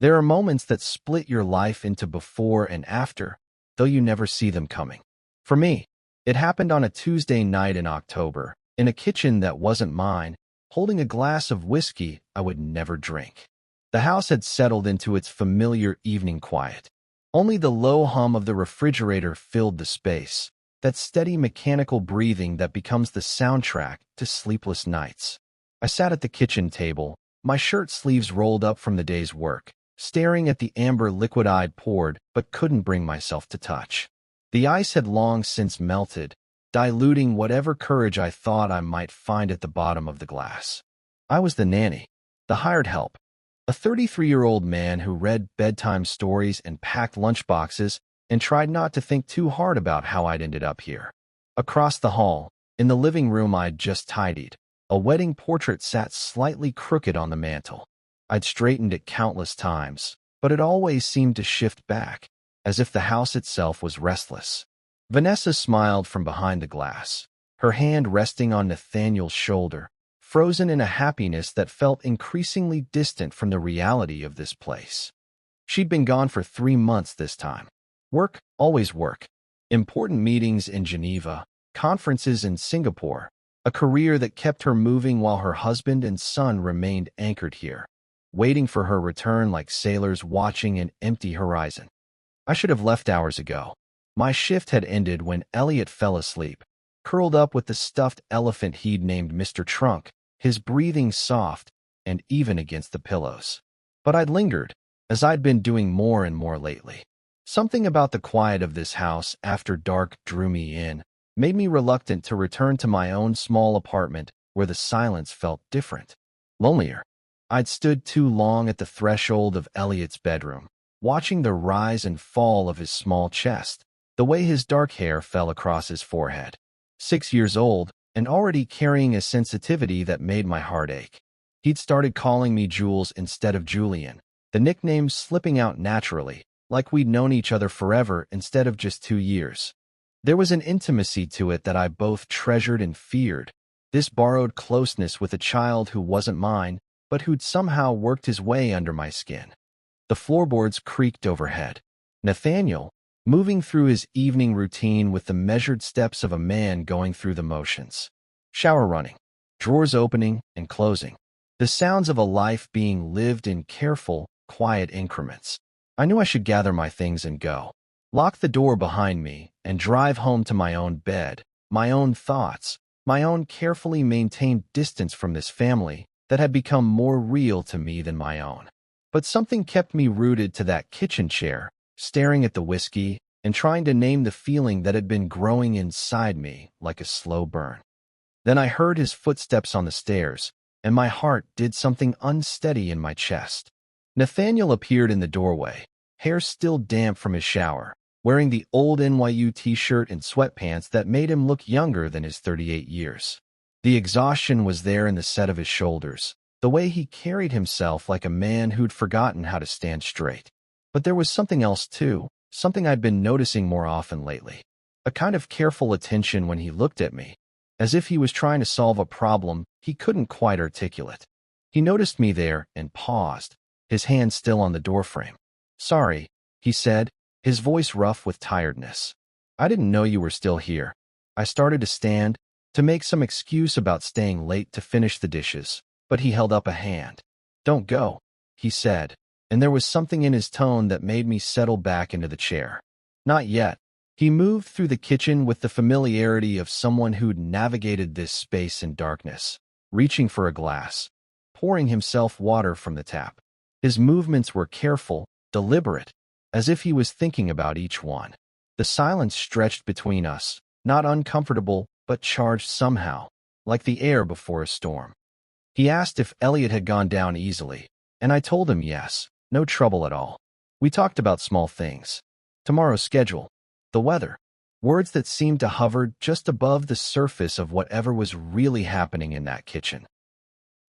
There are moments that split your life into before and after, though you never see them coming. For me, it happened on a Tuesday night in October, in a kitchen that wasn't mine, holding a glass of whiskey I would never drink. The house had settled into its familiar evening quiet. Only the low hum of the refrigerator filled the space, that steady mechanical breathing that becomes the soundtrack to sleepless nights. I sat at the kitchen table, my shirt sleeves rolled up from the day's work, staring at the amber liquid I'd poured but couldn't bring myself to touch. The ice had long since melted, diluting whatever courage I thought I might find at the bottom of the glass. I was the nanny, the hired help, a 33-year-old man who read bedtime stories and packed lunchboxes and tried not to think too hard about how I'd ended up here. Across the hall, in the living room I'd just tidied, a wedding portrait sat slightly crooked on the mantel. I'd straightened it countless times, but it always seemed to shift back, as if the house itself was restless. Vanessa smiled from behind the glass, her hand resting on Nathaniel's shoulder, frozen in a happiness that felt increasingly distant from the reality of this place. She'd been gone for 3 months this time. Work, always work. Important meetings in Geneva, conferences in Singapore, a career that kept her moving while her husband and son remained anchored here, waiting for her return like sailors watching an empty horizon. I should have left hours ago. My shift had ended when Elliot fell asleep, curled up with the stuffed elephant he'd named Mr. Trunk, his breathing soft and even against the pillows. But I'd lingered, as I'd been doing more and more lately. Something about the quiet of this house after dark drew me in, made me reluctant to return to my own small apartment where the silence felt different, lonelier. I'd stood too long at the threshold of Elliot's bedroom, watching the rise and fall of his small chest, the way his dark hair fell across his forehead. 6 years old, and already carrying a sensitivity that made my heart ache. He'd started calling me Jules instead of Julian, the nickname slipping out naturally, like we'd known each other forever instead of just 2 years. There was an intimacy to it that I both treasured and feared, this borrowed closeness with a child who wasn't mine, but who'd somehow worked his way under my skin. The floorboards creaked overhead. Nathaniel, moving through his evening routine with the measured steps of a man going through the motions. Shower running, drawers opening and closing, the sounds of a life being lived in careful, quiet increments. I knew I should gather my things and go, lock the door behind me, and drive home to my own bed, my own thoughts, my own carefully maintained distance from this family that had become more real to me than my own. But something kept me rooted to that kitchen chair, staring at the whiskey and trying to name the feeling that had been growing inside me like a slow burn. Then I heard his footsteps on the stairs, and my heart did something unsteady in my chest. Nathaniel appeared in the doorway, hair still damp from his shower, wearing the old NYU t-shirt and sweatpants that made him look younger than his 38 years. The exhaustion was there in the set of his shoulders, the way he carried himself like a man who'd forgotten how to stand straight. But there was something else too, something I'd been noticing more often lately. A kind of careful attention when he looked at me, as if he was trying to solve a problem he couldn't quite articulate. He noticed me there and paused, his hand still on the doorframe. "Sorry," he said, his voice rough with tiredness. "I didn't know you were still here." I started to stand, to make some excuse about staying late to finish the dishes, but he held up a hand. "Don't go," he said, and there was something in his tone that made me settle back into the chair. "Not yet." He moved through the kitchen with the familiarity of someone who'd navigated this space in darkness, reaching for a glass, pouring himself water from the tap. His movements were careful, deliberate, as if he was thinking about each one. The silence stretched between us, not uncomfortable, but charged somehow, like the air before a storm. He asked if Elliot had gone down easily, and I told him yes, no trouble at all. We talked about small things. Tomorrow's schedule, the weather, words that seemed to hover just above the surface of whatever was really happening in that kitchen.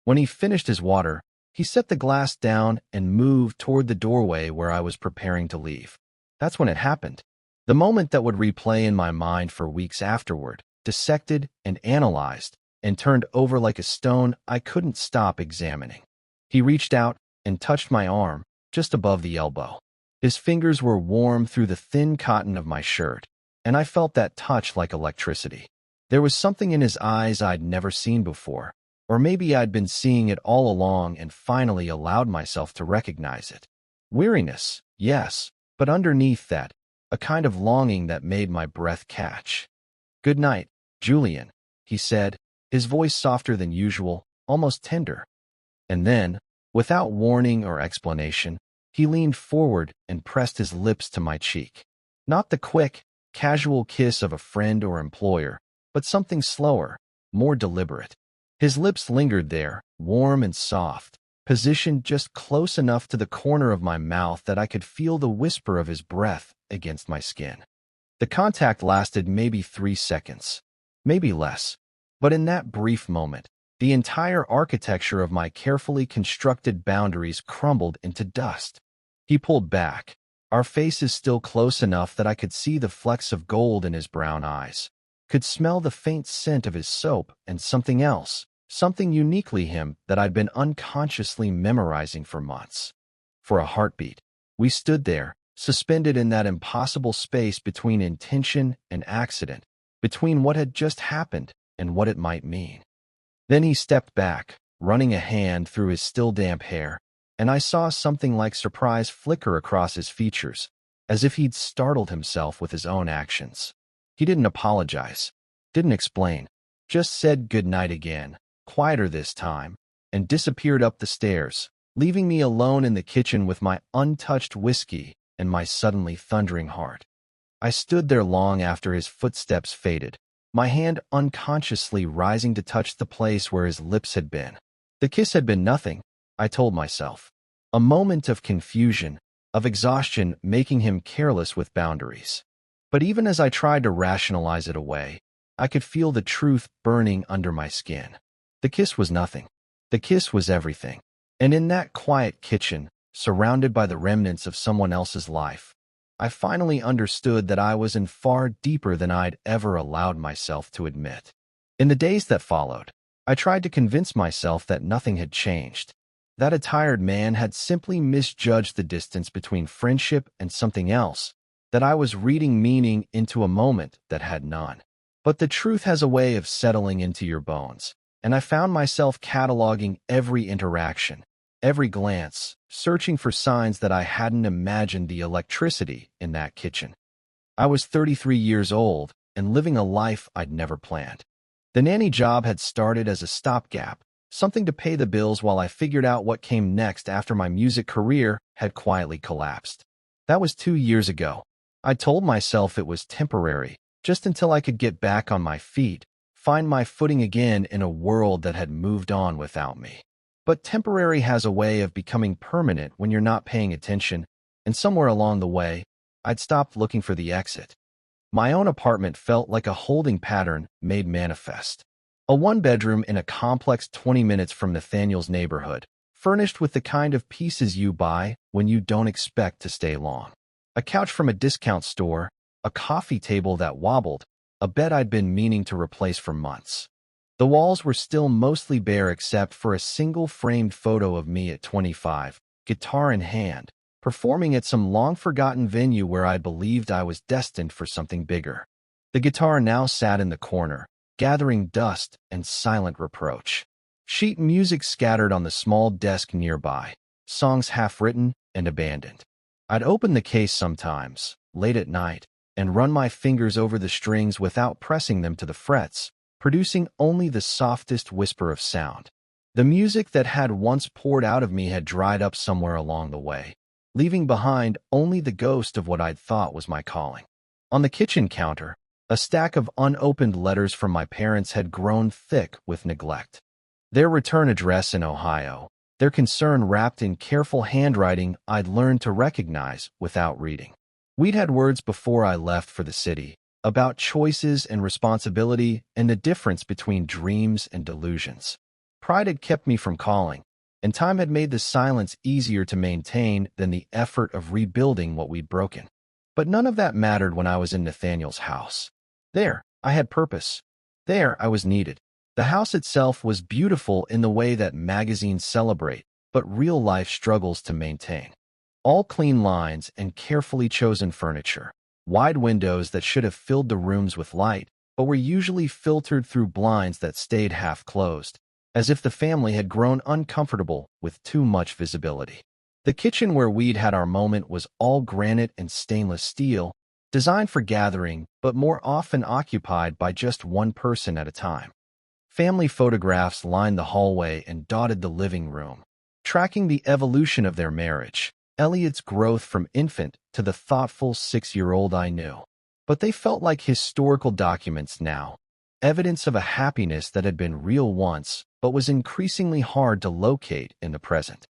When he finished his water, he set the glass down and moved toward the doorway where I was preparing to leave. That's when it happened. The moment that would replay in my mind for weeks afterward, dissected and analyzed, and turned over like a stone I couldn't stop examining. He reached out and touched my arm, just above the elbow. His fingers were warm through the thin cotton of my shirt, and I felt that touch like electricity. There was something in his eyes I'd never seen before, or maybe I'd been seeing it all along and finally allowed myself to recognize it. Weariness, yes, but underneath that, a kind of longing that made my breath catch. "Good night, Julian," he said, his voice softer than usual, almost tender. And then, without warning or explanation, he leaned forward and pressed his lips to my cheek. Not the quick, casual kiss of a friend or employer, but something slower, more deliberate. His lips lingered there, warm and soft, positioned just close enough to the corner of my mouth that I could feel the whisper of his breath against my skin. The contact lasted maybe 3 seconds, maybe less, but in that brief moment, the entire architecture of my carefully constructed boundaries crumbled into dust. He pulled back, our faces still close enough that I could see the flecks of gold in his brown eyes, could smell the faint scent of his soap and something else, something uniquely him that I'd been unconsciously memorizing for months. For a heartbeat, we stood there, suspended in that impossible space between intention and accident, between what had just happened and what it might mean. Then he stepped back, running a hand through his still damp hair, and I saw something like surprise flicker across his features, as if he'd startled himself with his own actions. He didn't apologize, didn't explain, just said goodnight again, quieter this time, and disappeared up the stairs, leaving me alone in the kitchen with my untouched whiskey and my suddenly thundering heart. I stood there long after his footsteps faded, my hand unconsciously rising to touch the place where his lips had been. The kiss had been nothing, I told myself. A moment of confusion, of exhaustion making him careless with boundaries. But even as I tried to rationalize it away, I could feel the truth burning under my skin. The kiss was nothing. The kiss was everything. And in that quiet kitchen, surrounded by the remnants of someone else's life, I finally understood that I was in far deeper than I'd ever allowed myself to admit. In the days that followed, I tried to convince myself that nothing had changed, that a tired man had simply misjudged the distance between friendship and something else, that I was reading meaning into a moment that had none. But the truth has a way of settling into your bones, and I found myself cataloging every interaction, every glance, searching for signs that I hadn't imagined the electricity in that kitchen. I was 33 years old and living a life I'd never planned. The nanny job had started as a stopgap, something to pay the bills while I figured out what came next after my music career had quietly collapsed. That was 2 years ago. I told myself it was temporary, just until I could get back on my feet, find my footing again in a world that had moved on without me. But temporary has a way of becoming permanent when you're not paying attention, and somewhere along the way, I'd stopped looking for the exit. My own apartment felt like a holding pattern made manifest. A one-bedroom in a complex 20 minutes from Nathaniel's neighborhood, furnished with the kind of pieces you buy when you don't expect to stay long. A couch from a discount store, a coffee table that wobbled, a bed I'd been meaning to replace for months. The walls were still mostly bare except for a single framed photo of me at 25, guitar in hand, performing at some long-forgotten venue where I believed I was destined for something bigger. The guitar now sat in the corner, gathering dust and silent reproach. Sheet music scattered on the small desk nearby, songs half-written and abandoned. I'd open the case sometimes, late at night, and run my fingers over the strings without pressing them to the frets, producing only the softest whisper of sound. The music that had once poured out of me had dried up somewhere along the way, leaving behind only the ghost of what I'd thought was my calling. On the kitchen counter, a stack of unopened letters from my parents had grown thick with neglect. Their return address in Ohio, their concern wrapped in careful handwriting I'd learned to recognize without reading. We'd had words before I left for the city, about choices and responsibility and the difference between dreams and delusions. Pride had kept me from calling, and time had made the silence easier to maintain than the effort of rebuilding what we'd broken. But none of that mattered when I was in Nathaniel's house. There, I had purpose. There, I was needed. The house itself was beautiful in the way that magazines celebrate, but real life struggles to maintain. All clean lines and carefully chosen furniture. Wide windows that should have filled the rooms with light, but were usually filtered through blinds that stayed half closed, as if the family had grown uncomfortable with too much visibility. The kitchen where we'd had our moment was all granite and stainless steel, designed for gathering, but more often occupied by just one person at a time. Family photographs lined the hallway and dotted the living room, tracking the evolution of their marriage, Elliot's growth from infant to the thoughtful 6-year-old I knew. But they felt like historical documents now, evidence of a happiness that had been real once, but was increasingly hard to locate in the present.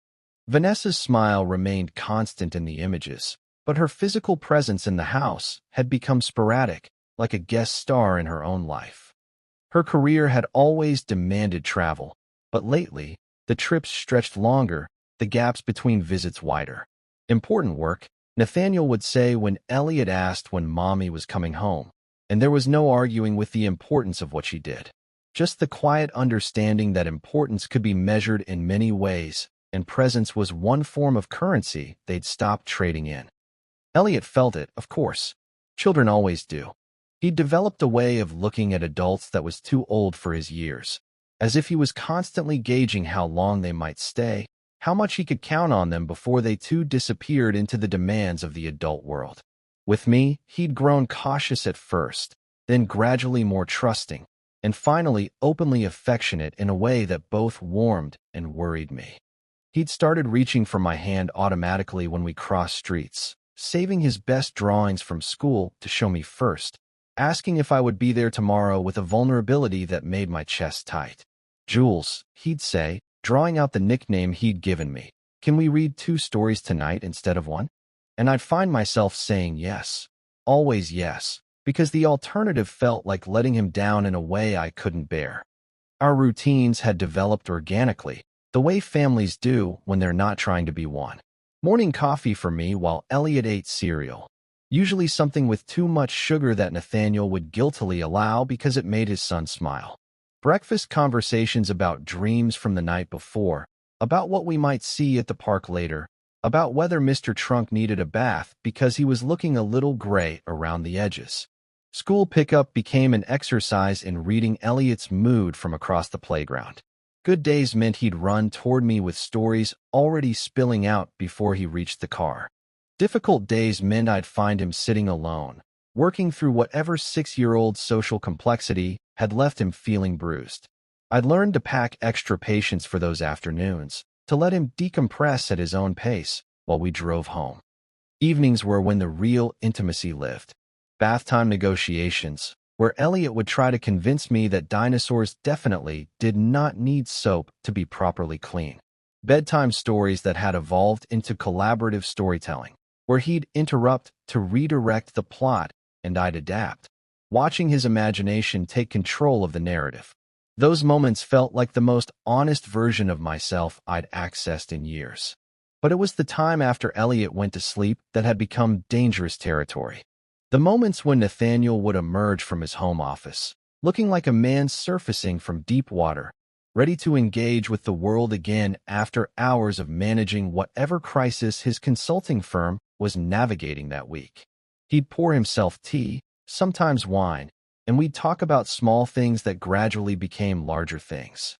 Vanessa's smile remained constant in the images, but her physical presence in the house had become sporadic, like a guest star in her own life. Her career had always demanded travel, but lately, the trips stretched longer, the gaps between visits wider. Important work, Nathaniel would say when Elliot asked when Mommy was coming home, and there was no arguing with the importance of what she did. Just the quiet understanding that importance could be measured in many ways, and presence was one form of currency they'd stopped trading in. Elliot felt it, of course. Children always do. He'd developed a way of looking at adults that was too old for his years, as if he was constantly gauging how long they might stay, how much he could count on them before they too disappeared into the demands of the adult world. With me, he'd grown cautious at first, then gradually more trusting, and finally openly affectionate in a way that both warmed and worried me. He'd started reaching for my hand automatically when we crossed streets, saving his best drawings from school to show me first, asking if I would be there tomorrow with a vulnerability that made my chest tight. "Jules," he'd say, drawing out the nickname he'd given me, "can we read 2 stories tonight instead of 1? And I'd find myself saying yes, always yes, because the alternative felt like letting him down in a way I couldn't bear. Our routines had developed organically, the way families do when they're not trying to be one. Morning coffee for me while Elliot ate cereal, usually something with too much sugar that Nathaniel would guiltily allow because it made his son smile. Breakfast conversations about dreams from the night before, about what we might see at the park later, about whether Mr. Trunk needed a bath because he was looking a little gray around the edges. School pickup became an exercise in reading Elliot's mood from across the playground. Good days meant he'd run toward me with stories already spilling out before he reached the car. Difficult days meant I'd find him sitting alone, working through whatever 6-year-old social complexity had left him feeling bruised. I'd learned to pack extra patience for those afternoons, to let him decompress at his own pace while we drove home. Evenings were when the real intimacy lived. Bath time negotiations, where Elliot would try to convince me that dinosaurs definitely did not need soap to be properly clean. Bedtime stories that had evolved into collaborative storytelling, where he'd interrupt to redirect the plot and I'd adapt, watching his imagination take control of the narrative. Those moments felt like the most honest version of myself I'd accessed in years. But it was the time after Elliot went to sleep that had become dangerous territory. The moments when Nathaniel would emerge from his home office, looking like a man surfacing from deep water, ready to engage with the world again after hours of managing whatever crisis his consulting firm was navigating that week. He'd pour himself tea, sometimes wine, and we'd talk about small things that gradually became larger things.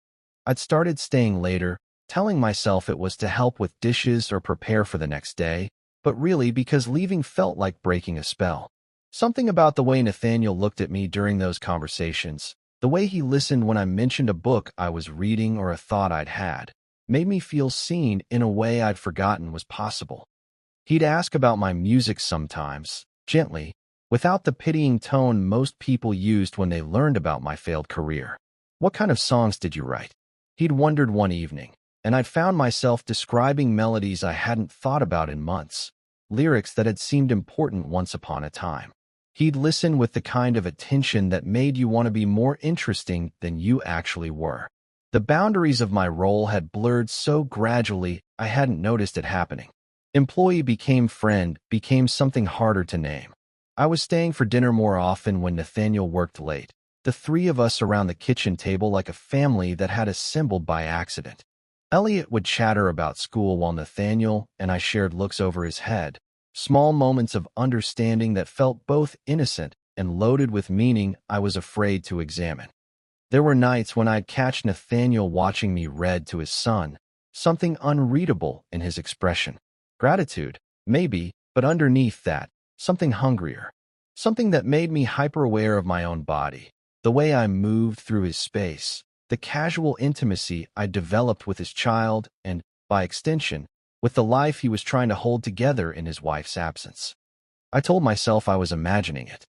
I'd started staying later, telling myself it was to help with dishes or prepare for the next day, but really because leaving felt like breaking a spell. Something about the way Nathaniel looked at me during those conversations, the way he listened when I mentioned a book I was reading or a thought I'd had, made me feel seen in a way I'd forgotten was possible. He'd ask about my music sometimes, gently, without the pitying tone most people used when they learned about my failed career. "What kind of songs did you write?" He'd wondered one evening, and I'd found myself describing melodies I hadn't thought about in months, lyrics that had seemed important once upon a time. He'd listen with the kind of attention that made you want to be more interesting than you actually were. The boundaries of my role had blurred so gradually I hadn't noticed it happening. Employee became friend, became something harder to name. I was staying for dinner more often when Nathaniel worked late, the 3 of us around the kitchen table like a family that had assembled by accident. Elliot would chatter about school while Nathaniel and I shared looks over his head, small moments of understanding that felt both innocent and loaded with meaning I was afraid to examine. There were nights when I'd catch Nathaniel watching me read to his son, something unreadable in his expression. Gratitude, maybe, but underneath that, something hungrier. Something that made me hyper-aware of my own body, the way I moved through his space, the casual intimacy I developed with his child and, by extension, with the life he was trying to hold together in his wife's absence. I told myself I was imagining it.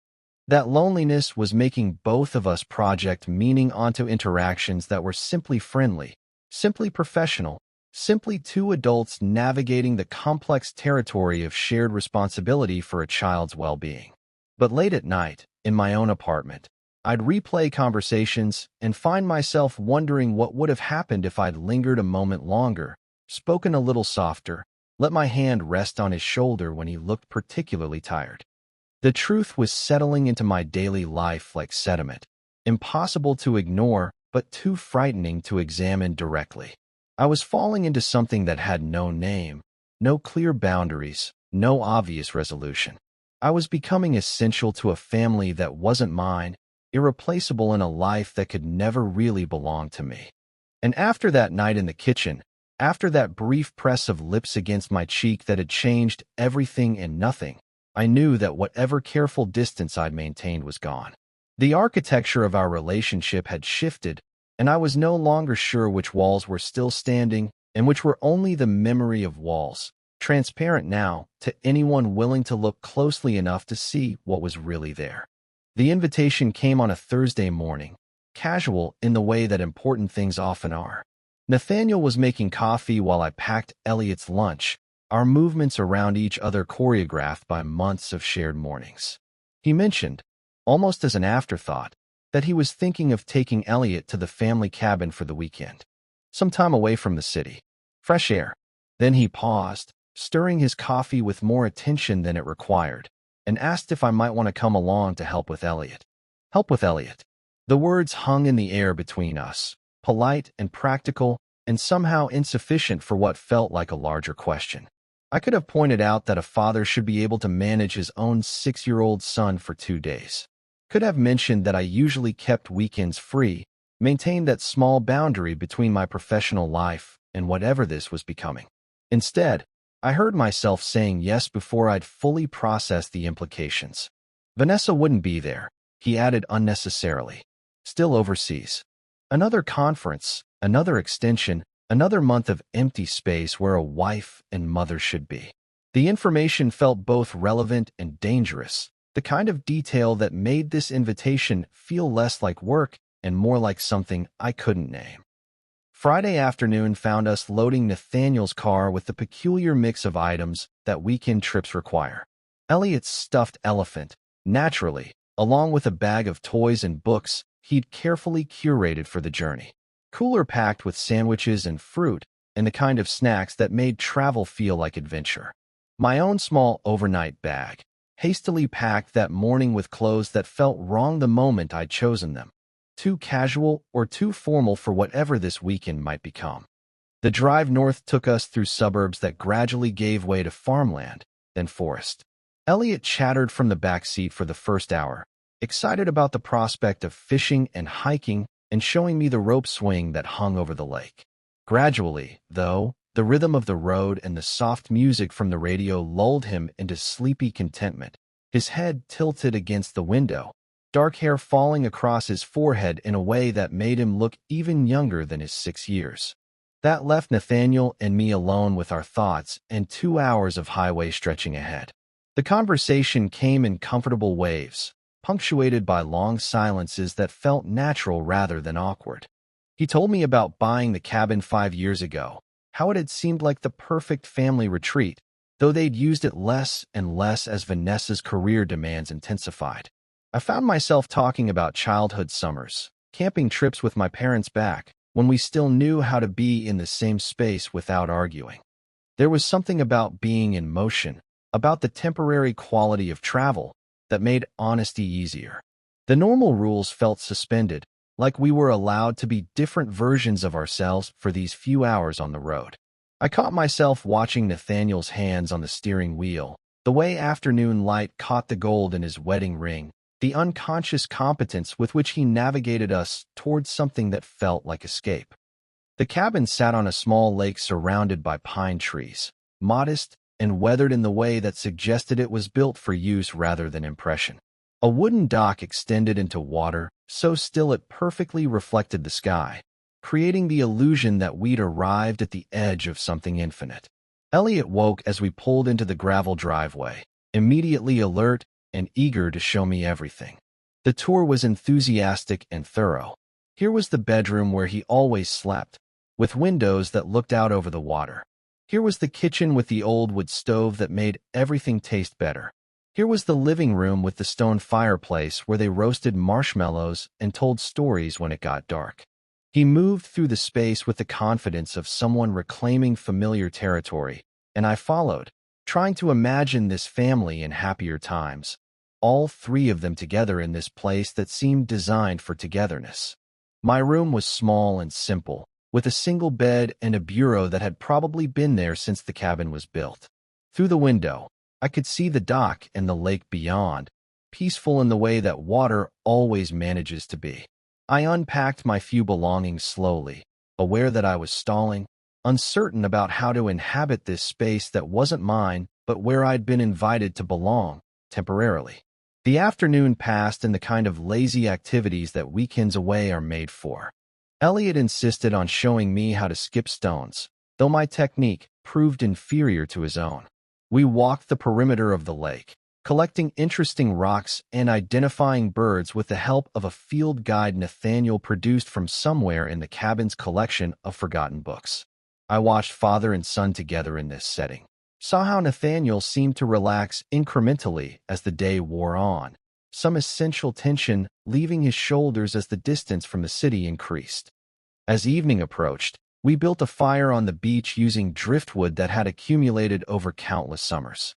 That loneliness was making both of us project meaning onto interactions that were simply friendly, simply professional, simply two adults navigating the complex territory of shared responsibility for a child's well-being. But late at night, in my own apartment, I'd replay conversations and find myself wondering what would have happened if I'd lingered a moment longer, spoken a little softer, let my hand rest on his shoulder when he looked particularly tired. The truth was settling into my daily life like sediment, impossible to ignore, but too frightening to examine directly. I was falling into something that had no name, no clear boundaries, no obvious resolution. I was becoming essential to a family that wasn't mine, irreplaceable in a life that could never really belong to me. And after that night in the kitchen, after that brief press of lips against my cheek that had changed everything and nothing, I knew that whatever careful distance I'd maintained was gone. The architecture of our relationship had shifted, and I was no longer sure which walls were still standing and which were only the memory of walls, transparent now to anyone willing to look closely enough to see what was really there. The invitation came on a Thursday morning, casual in the way that important things often are. Nathaniel was making coffee while I packed Elliot's lunch, our movements around each other choreographed by months of shared mornings. He mentioned, almost as an afterthought, that he was thinking of taking Elliot to the family cabin for the weekend, some time away from the city. Fresh air. Then he paused, stirring his coffee with more attention than it required, and asked if I might want to come along to help with Elliot. Help with Elliot. The words hung in the air between us, polite and practical, and somehow insufficient for what felt like a larger question. I could have pointed out that a father should be able to manage his own 6-year-old son for 2 days. Could have mentioned that I usually kept weekends free, maintained that small boundary between my professional life and whatever this was becoming. Instead, I heard myself saying yes before I'd fully processed the implications. Vanessa wouldn't be there, he added unnecessarily. Still overseas. Another conference, another extension, another month of empty space where a wife and mother should be. The information felt both relevant and dangerous, the kind of detail that made this invitation feel less like work and more like something I couldn't name. Friday afternoon found us loading Nathaniel's car with the peculiar mix of items that weekend trips require. Elliot's stuffed elephant, naturally, along with a bag of toys and books he'd carefully curated for the journey. Cooler packed with sandwiches and fruit, and the kind of snacks that made travel feel like adventure. My own small overnight bag, hastily packed that morning with clothes that felt wrong the moment I'd chosen them. Too casual or too formal for whatever this weekend might become. The drive north took us through suburbs that gradually gave way to farmland, then forest. Elliot chattered from the back seat for the first hour, excited about the prospect of fishing and hiking and showing me the rope swing that hung over the lake. Gradually, though, the rhythm of the road and the soft music from the radio lulled him into sleepy contentment, his head tilted against the window, dark hair falling across his forehead in a way that made him look even younger than his 6 years. That left Nathaniel and me alone with our thoughts and 2 hours of highway stretching ahead. The conversation came in comfortable waves, punctuated by long silences that felt natural rather than awkward. He told me about buying the cabin 5 years ago, how it had seemed like the perfect family retreat, though they'd used it less and less as Vanessa's career demands intensified. I found myself talking about childhood summers, camping trips with my parents back, when we still knew how to be in the same space without arguing. There was something about being in motion, about the temporary quality of travel, that made honesty easier. The normal rules felt suspended, like we were allowed to be different versions of ourselves for these few hours on the road. I caught myself watching Nathaniel's hands on the steering wheel, the way afternoon light caught the gold in his wedding ring, the unconscious competence with which he navigated us towards something that felt like escape. The cabin sat on a small lake surrounded by pine trees, modest and weathered in the way that suggested it was built for use rather than impression. A wooden dock extended into water, so still it perfectly reflected the sky, creating the illusion that we'd arrived at the edge of something infinite. Elliot woke as we pulled into the gravel driveway, immediately alert and eager to show me everything. The tour was enthusiastic and thorough. Here was the bedroom where he always slept, with windows that looked out over the water. Here was the kitchen with the old wood stove that made everything taste better. Here was the living room with the stone fireplace where they roasted marshmallows and told stories when it got dark. He moved through the space with the confidence of someone reclaiming familiar territory, and I followed, trying to imagine this family in happier times, all three of them together in this place that seemed designed for togetherness. My room was small and simple, with a single bed and a bureau that had probably been there since the cabin was built. Through the window, I could see the dock and the lake beyond, peaceful in the way that water always manages to be. I unpacked my few belongings slowly, aware that I was stalling, uncertain about how to inhabit this space that wasn't mine but where I'd been invited to belong, temporarily. The afternoon passed in the kind of lazy activities that weekends away are made for. Elliot insisted on showing me how to skip stones, though my technique proved inferior to his own. We walked the perimeter of the lake, collecting interesting rocks and identifying birds with the help of a field guide Nathaniel produced from somewhere in the cabin's collection of forgotten books. I watched father and son together in this setting, saw how Nathaniel seemed to relax incrementally as the day wore on, some essential tension leaving his shoulders as the distance from the city increased. As evening approached, we built a fire on the beach using driftwood that had accumulated over countless summers.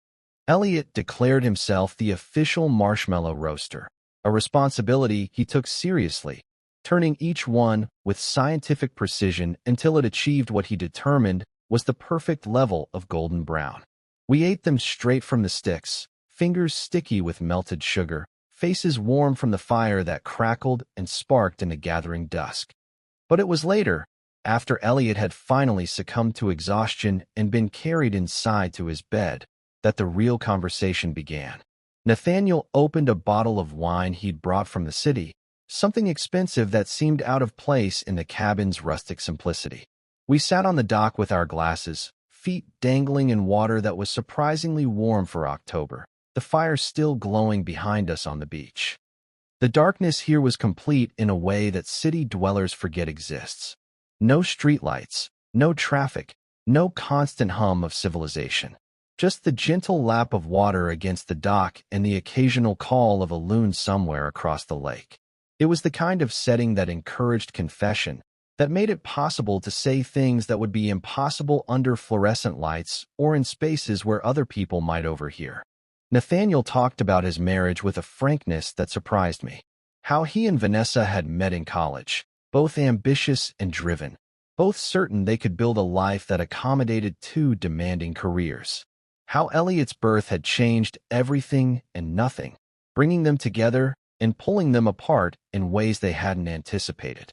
Elliot declared himself the official marshmallow roaster, a responsibility he took seriously, turning each one with scientific precision until it achieved what he determined was the perfect level of golden brown. We ate them straight from the sticks, fingers sticky with melted sugar, faces warm from the fire that crackled and sparked in the gathering dusk. But it was later, after Elliot had finally succumbed to exhaustion and been carried inside to his bed, that the real conversation began. Nathaniel opened a bottle of wine he'd brought from the city, something expensive that seemed out of place in the cabin's rustic simplicity. We sat on the dock with our glasses, feet dangling in water that was surprisingly warm for October, the fire still glowing behind us on the beach. The darkness here was complete in a way that city dwellers forget exists. No streetlights, no traffic, no constant hum of civilization. Just the gentle lap of water against the dock and the occasional call of a loon somewhere across the lake. It was the kind of setting that encouraged confession, that made it possible to say things that would be impossible under fluorescent lights or in spaces where other people might overhear. Nathaniel talked about his marriage with a frankness that surprised me. How he and Vanessa had met in college, both ambitious and driven, both certain they could build a life that accommodated two demanding careers. How Elliot's birth had changed everything and nothing, bringing them together and pulling them apart in ways they hadn't anticipated.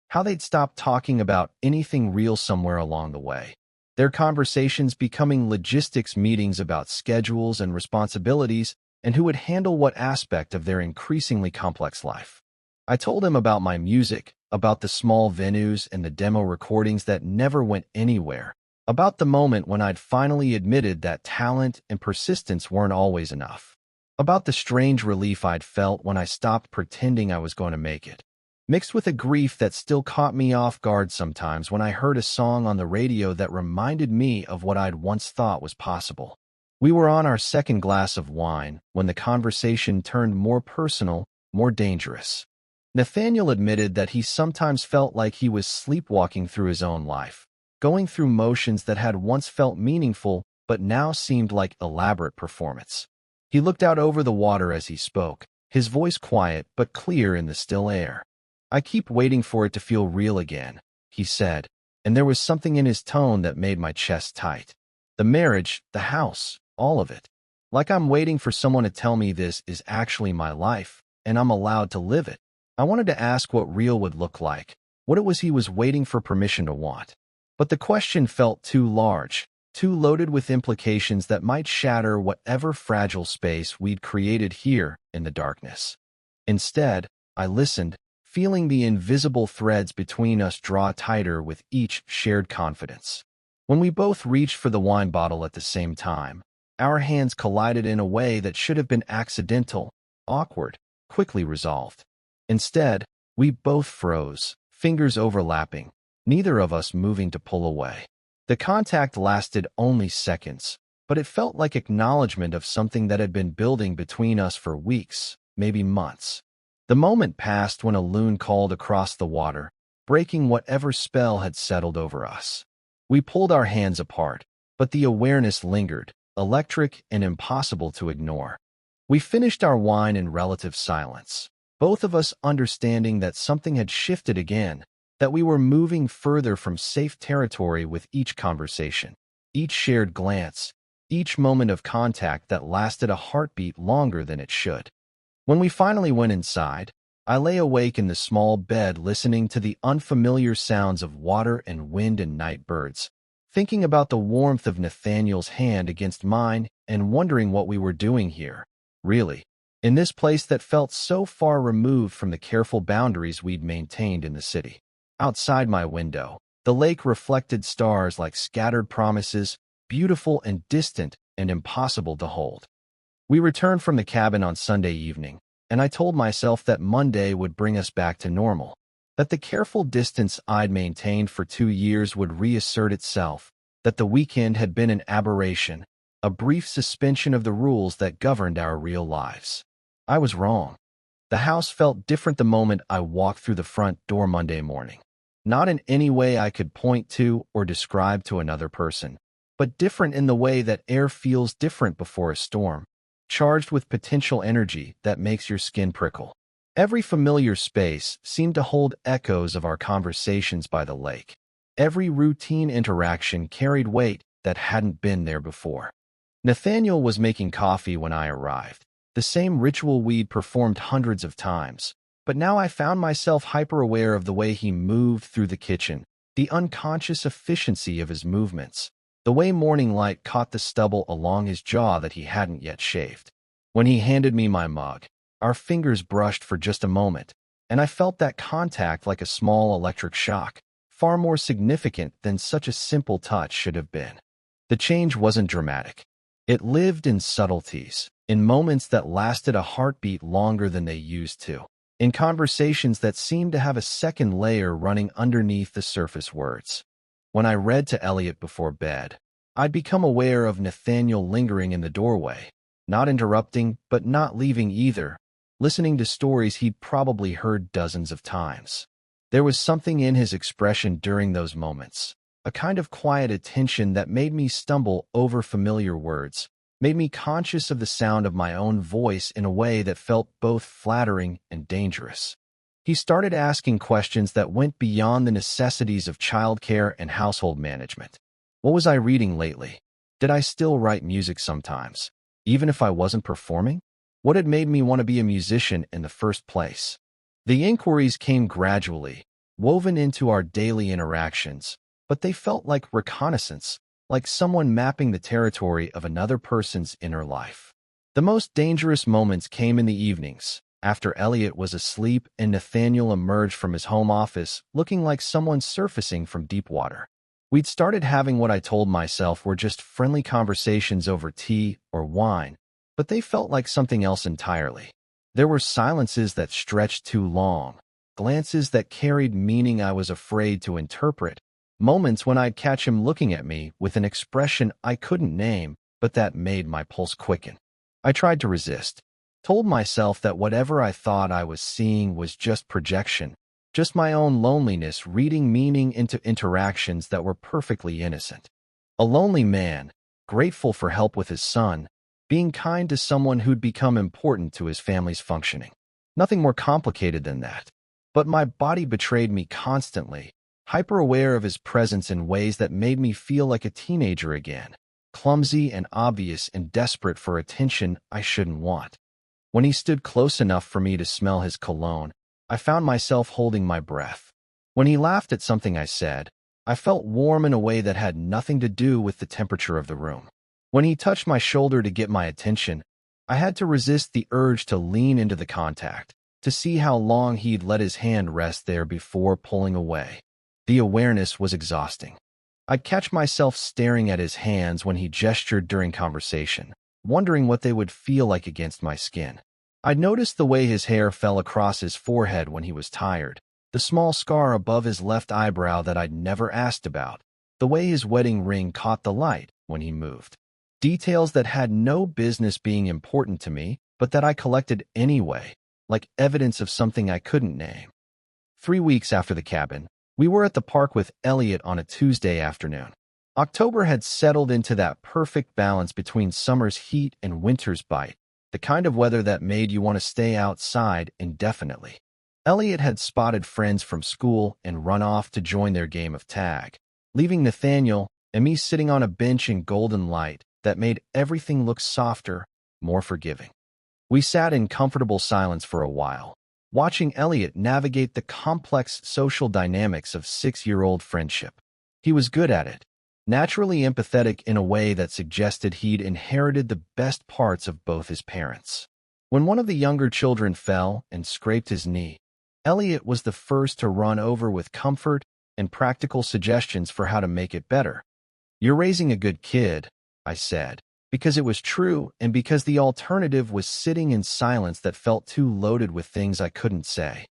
How they'd stopped talking about anything real somewhere along the way, their conversations becoming logistics meetings about schedules and responsibilities and who would handle what aspect of their increasingly complex life. I told him about my music, about the small venues and the demo recordings that never went anywhere, about the moment when I'd finally admitted that talent and persistence weren't always enough, about the strange relief I'd felt when I stopped pretending I was going to make it, mixed with a grief that still caught me off guard sometimes when I heard a song on the radio that reminded me of what I'd once thought was possible. We were on our second glass of wine when the conversation turned more personal, more dangerous. Nathaniel admitted that he sometimes felt like he was sleepwalking through his own life, going through motions that had once felt meaningful but now seemed like elaborate performance. He looked out over the water as he spoke, his voice quiet but clear in the still air. I keep waiting for it to feel real again, he said, and there was something in his tone that made my chest tight. The marriage, the house, all of it. Like I'm waiting for someone to tell me this is actually my life, and I'm allowed to live it. I wanted to ask what real would look like, what it was he was waiting for permission to want. But the question felt too large, too loaded with implications that might shatter whatever fragile space we'd created here in the darkness. Instead, I listened, feeling the invisible threads between us draw tighter with each shared confidence. When we both reached for the wine bottle at the same time, our hands collided in a way that should have been accidental, awkward, quickly resolved. Instead, we both froze, fingers overlapping, neither of us moving to pull away. The contact lasted only seconds, but it felt like acknowledgement of something that had been building between us for weeks, maybe months. The moment passed when a loon called across the water, breaking whatever spell had settled over us. We pulled our hands apart, but the awareness lingered, electric and impossible to ignore. We finished our wine in relative silence, both of us understanding that something had shifted again, that we were moving further from safe territory with each conversation, each shared glance, each moment of contact that lasted a heartbeat longer than it should. When we finally went inside, I lay awake in the small bed listening to the unfamiliar sounds of water and wind and night birds, thinking about the warmth of Nathaniel's hand against mine and wondering what we were doing here, really, in this place that felt so far removed from the careful boundaries we'd maintained in the city. Outside my window, the lake reflected stars like scattered promises, beautiful and distant and impossible to hold. We returned from the cabin on Sunday evening, and I told myself that Monday would bring us back to normal, that the careful distance I'd maintained for 2 years would reassert itself, that the weekend had been an aberration, a brief suspension of the rules that governed our real lives. I was wrong. The house felt different the moment I walked through the front door Monday morning. Not in any way I could point to or describe to another person, but different in the way that air feels different before a storm, charged with potential energy that makes your skin prickle. Every familiar space seemed to hold echoes of our conversations by the lake. Every routine interaction carried weight that hadn't been there before. Nathaniel was making coffee when I arrived, the same ritual we'd performed hundreds of times, but now I found myself hyper-aware of the way he moved through the kitchen, the unconscious efficiency of his movements, the way morning light caught the stubble along his jaw that he hadn't yet shaved. When he handed me my mug, our fingers brushed for just a moment, and I felt that contact like a small electric shock, far more significant than such a simple touch should have been. The change wasn't dramatic. It lived in subtleties, in moments that lasted a heartbeat longer than they used to, in conversations that seemed to have a second layer running underneath the surface words. When I read to Elliot before bed, I'd become aware of Nathaniel lingering in the doorway, not interrupting but not leaving either, listening to stories he'd probably heard dozens of times. There was something in his expression during those moments, a kind of quiet attention that made me stumble over familiar words, made me conscious of the sound of my own voice in a way that felt both flattering and dangerous. He started asking questions that went beyond the necessities of childcare and household management. What was I reading lately? Did I still write music sometimes, even if I wasn't performing? What had made me want to be a musician in the first place? The inquiries came gradually, woven into our daily interactions, but they felt like reconnaissance, like someone mapping the territory of another person's inner life. The most dangerous moments came in the evenings, after Elliot was asleep and Nathaniel emerged from his home office looking like someone surfacing from deep water. We'd started having what I told myself were just friendly conversations over tea or wine, but they felt like something else entirely. There were silences that stretched too long, glances that carried meaning I was afraid to interpret, moments when I'd catch him looking at me with an expression I couldn't name, but that made my pulse quicken. I tried to resist, told myself that whatever I thought I was seeing was just projection, just my own loneliness reading meaning into interactions that were perfectly innocent. A lonely man, grateful for help with his son, being kind to someone who'd become important to his family's functioning. Nothing more complicated than that. But my body betrayed me constantly, hyper-aware of his presence in ways that made me feel like a teenager again, clumsy and obvious and desperate for attention I shouldn't want. When he stood close enough for me to smell his cologne, I found myself holding my breath. When he laughed at something I said, I felt warm in a way that had nothing to do with the temperature of the room. When he touched my shoulder to get my attention, I had to resist the urge to lean into the contact, to see how long he'd let his hand rest there before pulling away. The awareness was exhausting. I'd catch myself staring at his hands when he gestured during conversation, wondering what they would feel like against my skin. I'd noticed the way his hair fell across his forehead when he was tired, the small scar above his left eyebrow that I'd never asked about, the way his wedding ring caught the light when he moved. Details that had no business being important to me, but that I collected anyway, like evidence of something I couldn't name. 3 weeks after the cabin, we were at the park with Elliot on a Tuesday afternoon. October had settled into that perfect balance between summer's heat and winter's bite, the kind of weather that made you want to stay outside indefinitely. Elliot had spotted friends from school and run off to join their game of tag, leaving Nathaniel and me sitting on a bench in golden light that made everything look softer, more forgiving. We sat in comfortable silence for a while, watching Elliot navigate the complex social dynamics of 6-year-old friendship. He was good at it, naturally empathetic in a way that suggested he'd inherited the best parts of both his parents. When one of the younger children fell and scraped his knee, Elliot was the first to run over with comfort and practical suggestions for how to make it better. "You're raising a good kid," I said, because it was true and because the alternative was sitting in silence that felt too loaded with things I couldn't say.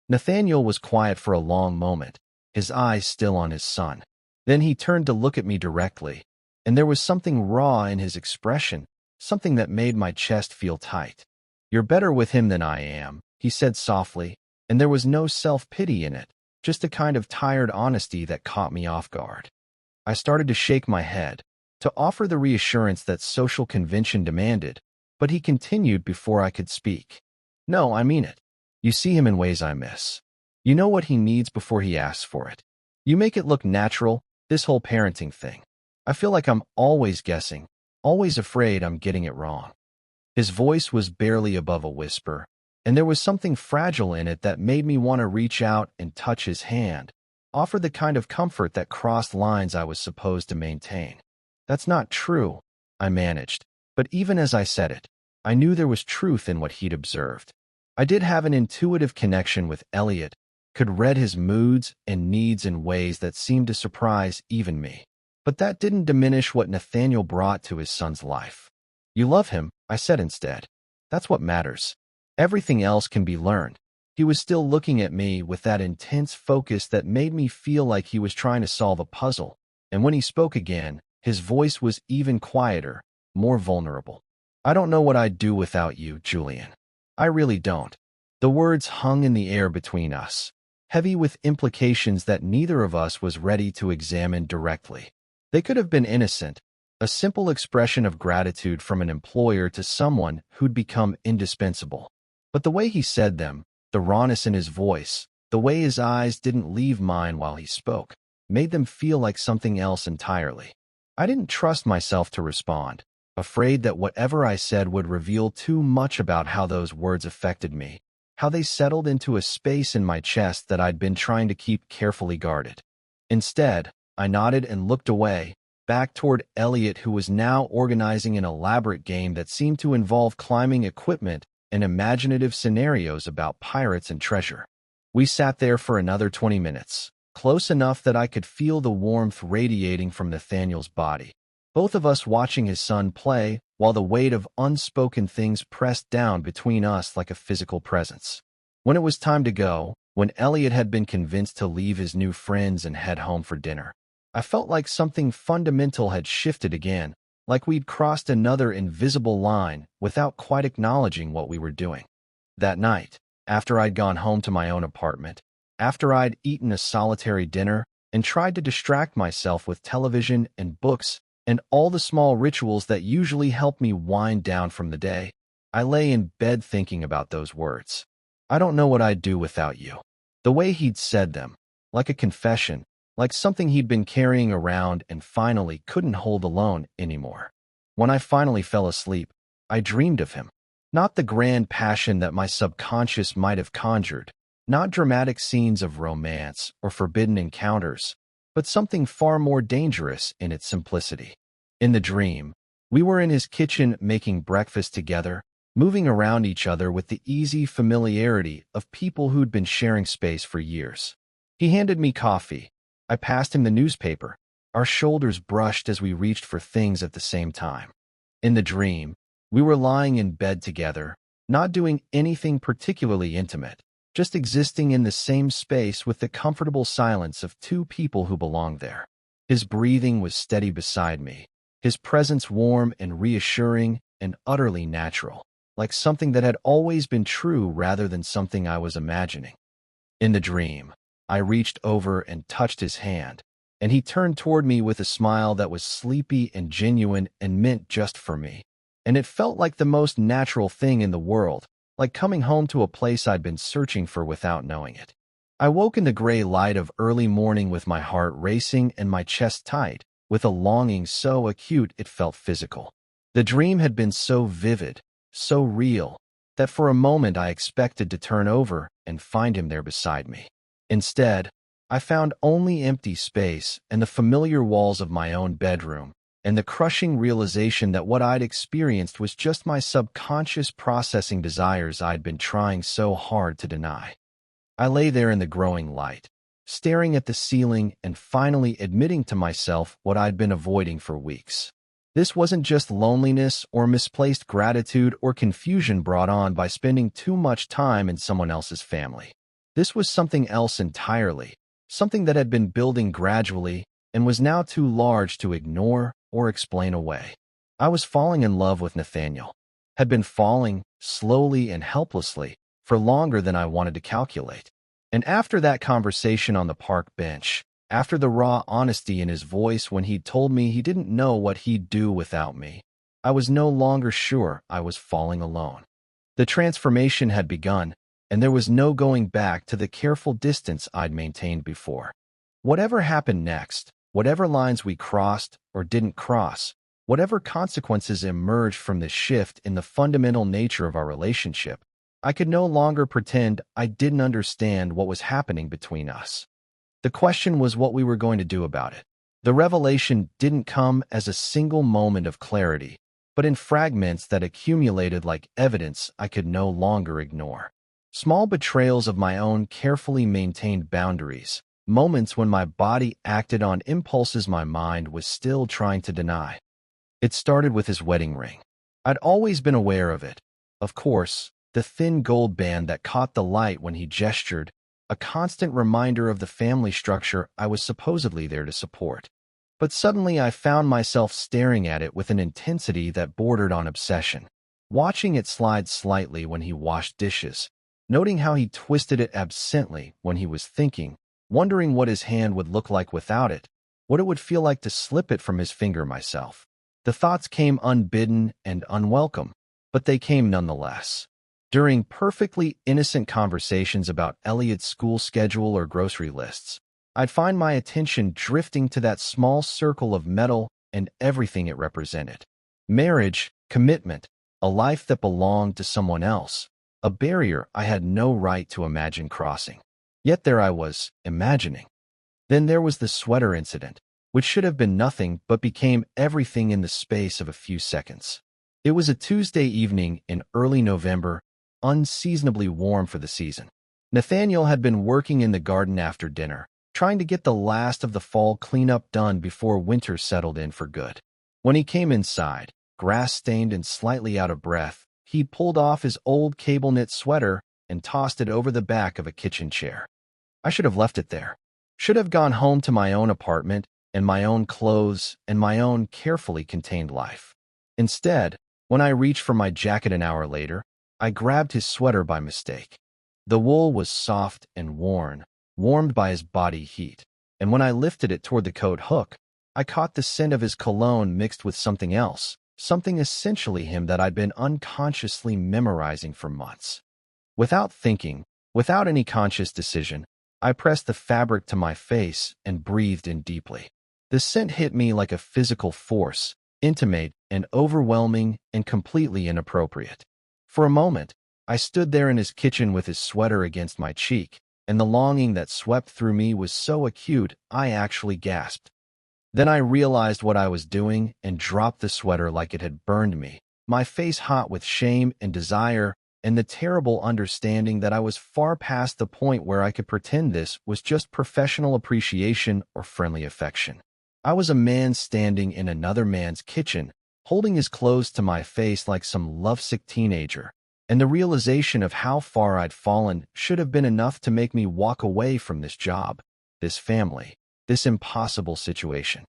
Nathaniel was quiet for a long moment, his eyes still on his son. Then he turned to look at me directly, and there was something raw in his expression, something that made my chest feel tight. "You're better with him than I am," he said softly, and there was no self-pity in it, just a kind of tired honesty that caught me off guard. I started to shake my head, to offer the reassurance that social convention demanded, but he continued before I could speak. "No, I mean it. You see him in ways I miss. You know what he needs before he asks for it. You make it look natural, this whole parenting thing. I feel like I'm always guessing, always afraid I'm getting it wrong." His voice was barely above a whisper, and there was something fragile in it that made me want to reach out and touch his hand, offer the kind of comfort that crossed lines I was supposed to maintain. "That's not true," I managed, but even as I said it, I knew there was truth in what he'd observed. I did have an intuitive connection with Elliot, could read his moods and needs in ways that seemed to surprise even me. But that didn't diminish what Nathaniel brought to his son's life. "You love him," I said instead. "That's what matters. Everything else can be learned." He was still looking at me with that intense focus that made me feel like he was trying to solve a puzzle, and when he spoke again, his voice was even quieter, more vulnerable. "I don't know what I'd do without you, Julian. I really don't." The words hung in the air between us, heavy with implications that neither of us was ready to examine directly. They could have been innocent, a simple expression of gratitude from an employer to someone who'd become indispensable. But the way he said them, the rawness in his voice, the way his eyes didn't leave mine while he spoke, made them feel like something else entirely. I didn't trust myself to respond, afraid that whatever I said would reveal too much about how those words affected me, how they settled into a space in my chest that I'd been trying to keep carefully guarded. Instead, I nodded and looked away, back toward Elliot, who was now organizing an elaborate game that seemed to involve climbing equipment and imaginative scenarios about pirates and treasure. We sat there for another 20 minutes, close enough that I could feel the warmth radiating from Nathaniel's body, both of us watching his son play while the weight of unspoken things pressed down between us like a physical presence. When it was time to go, when Elliot had been convinced to leave his new friends and head home for dinner, I felt like something fundamental had shifted again, like we'd crossed another invisible line without quite acknowledging what we were doing. That night, after I'd gone home to my own apartment, after I'd eaten a solitary dinner and tried to distract myself with television and books and all the small rituals that usually help me wind down from the day, I lay in bed thinking about those words. "I don't know what I'd do without you." The way he'd said them, like a confession, like something he'd been carrying around and finally couldn't hold alone anymore. When I finally fell asleep, I dreamed of him. Not the grand passion that my subconscious might have conjured, not dramatic scenes of romance or forbidden encounters, but something far more dangerous in its simplicity. In the dream, we were in his kitchen making breakfast together, moving around each other with the easy familiarity of people who'd been sharing space for years. He handed me coffee. I passed him the newspaper. Our shoulders brushed as we reached for things at the same time. In the dream, we were lying in bed together, not doing anything particularly intimate, just existing in the same space with the comfortable silence of two people who belonged there. His breathing was steady beside me, his presence warm and reassuring and utterly natural, like something that had always been true rather than something I was imagining. In the dream, I reached over and touched his hand, and he turned toward me with a smile that was sleepy and genuine and meant just for me. And it felt like the most natural thing in the world, like coming home to a place I'd been searching for without knowing it. I woke in the gray light of early morning with my heart racing and my chest tight, with a longing so acute it felt physical. The dream had been so vivid, so real, that for a moment I expected to turn over and find him there beside me. Instead, I found only empty space and the familiar walls of my own bedroom, and the crushing realization that what I'd experienced was just my subconscious processing desires I'd been trying so hard to deny. I lay there in the growing light, staring at the ceiling and finally admitting to myself what I'd been avoiding for weeks. This wasn't just loneliness or misplaced gratitude or confusion brought on by spending too much time in someone else's family. This was something else entirely, something that had been building gradually and was now too large to ignore or explain away. I was falling in love with Nathaniel, had been falling, slowly and helplessly, for longer than I wanted to calculate. And after that conversation on the park bench, after the raw honesty in his voice when he'd told me he didn't know what he'd do without me, I was no longer sure I was falling alone. The transformation had begun, and there was no going back to the careful distance I'd maintained before. Whatever happened next, whatever lines we crossed or didn't cross, whatever consequences emerged from this shift in the fundamental nature of our relationship, I could no longer pretend I didn't understand what was happening between us. The question was what we were going to do about it. The revelation didn't come as a single moment of clarity, but in fragments that accumulated like evidence I could no longer ignore. Small betrayals of my own carefully maintained boundaries, moments when my body acted on impulses my mind was still trying to deny. It started with his wedding ring. I'd always been aware of it. Of course, the thin gold band that caught the light when he gestured, a constant reminder of the family structure I was supposedly there to support. But suddenly I found myself staring at it with an intensity that bordered on obsession, watching it slide slightly when he washed dishes, noting how he twisted it absently when he was thinking, wondering what his hand would look like without it, what it would feel like to slip it from his finger myself. The thoughts came unbidden and unwelcome, but they came nonetheless. During perfectly innocent conversations about Elliot's school schedule or grocery lists, I'd find my attention drifting to that small circle of metal and everything it represented. Marriage, commitment, a life that belonged to someone else, a barrier I had no right to imagine crossing. Yet there I was, imagining. Then there was the sweater incident, which should have been nothing but became everything in the space of a few seconds. It was a Tuesday evening in early November, unseasonably warm for the season. Nathaniel had been working in the garden after dinner, trying to get the last of the fall cleanup done before winter settled in for good. When he came inside, grass-stained and slightly out of breath, he pulled off his old cable-knit sweater and tossed it over the back of a kitchen chair. I should have left it there. Should have gone home to my own apartment and my own clothes and my own carefully contained life. Instead, when I reached for my jacket an hour later, I grabbed his sweater by mistake. The wool was soft and worn, warmed by his body heat, and when I lifted it toward the coat hook, I caught the scent of his cologne mixed with something else, something essentially him that I'd been unconsciously memorizing for months. Without thinking, without any conscious decision, I pressed the fabric to my face and breathed in deeply. The scent hit me like a physical force, intimate and overwhelming and completely inappropriate. For a moment, I stood there in his kitchen with his sweater against my cheek, and the longing that swept through me was so acute I actually gasped. Then I realized what I was doing and dropped the sweater like it had burned me, my face hot with shame and desire, and the terrible understanding that I was far past the point where I could pretend this was just professional appreciation or friendly affection. I was a man standing in another man's kitchen, holding his clothes to my face like some lovesick teenager, and the realization of how far I'd fallen should have been enough to make me walk away from this job, this family, this impossible situation.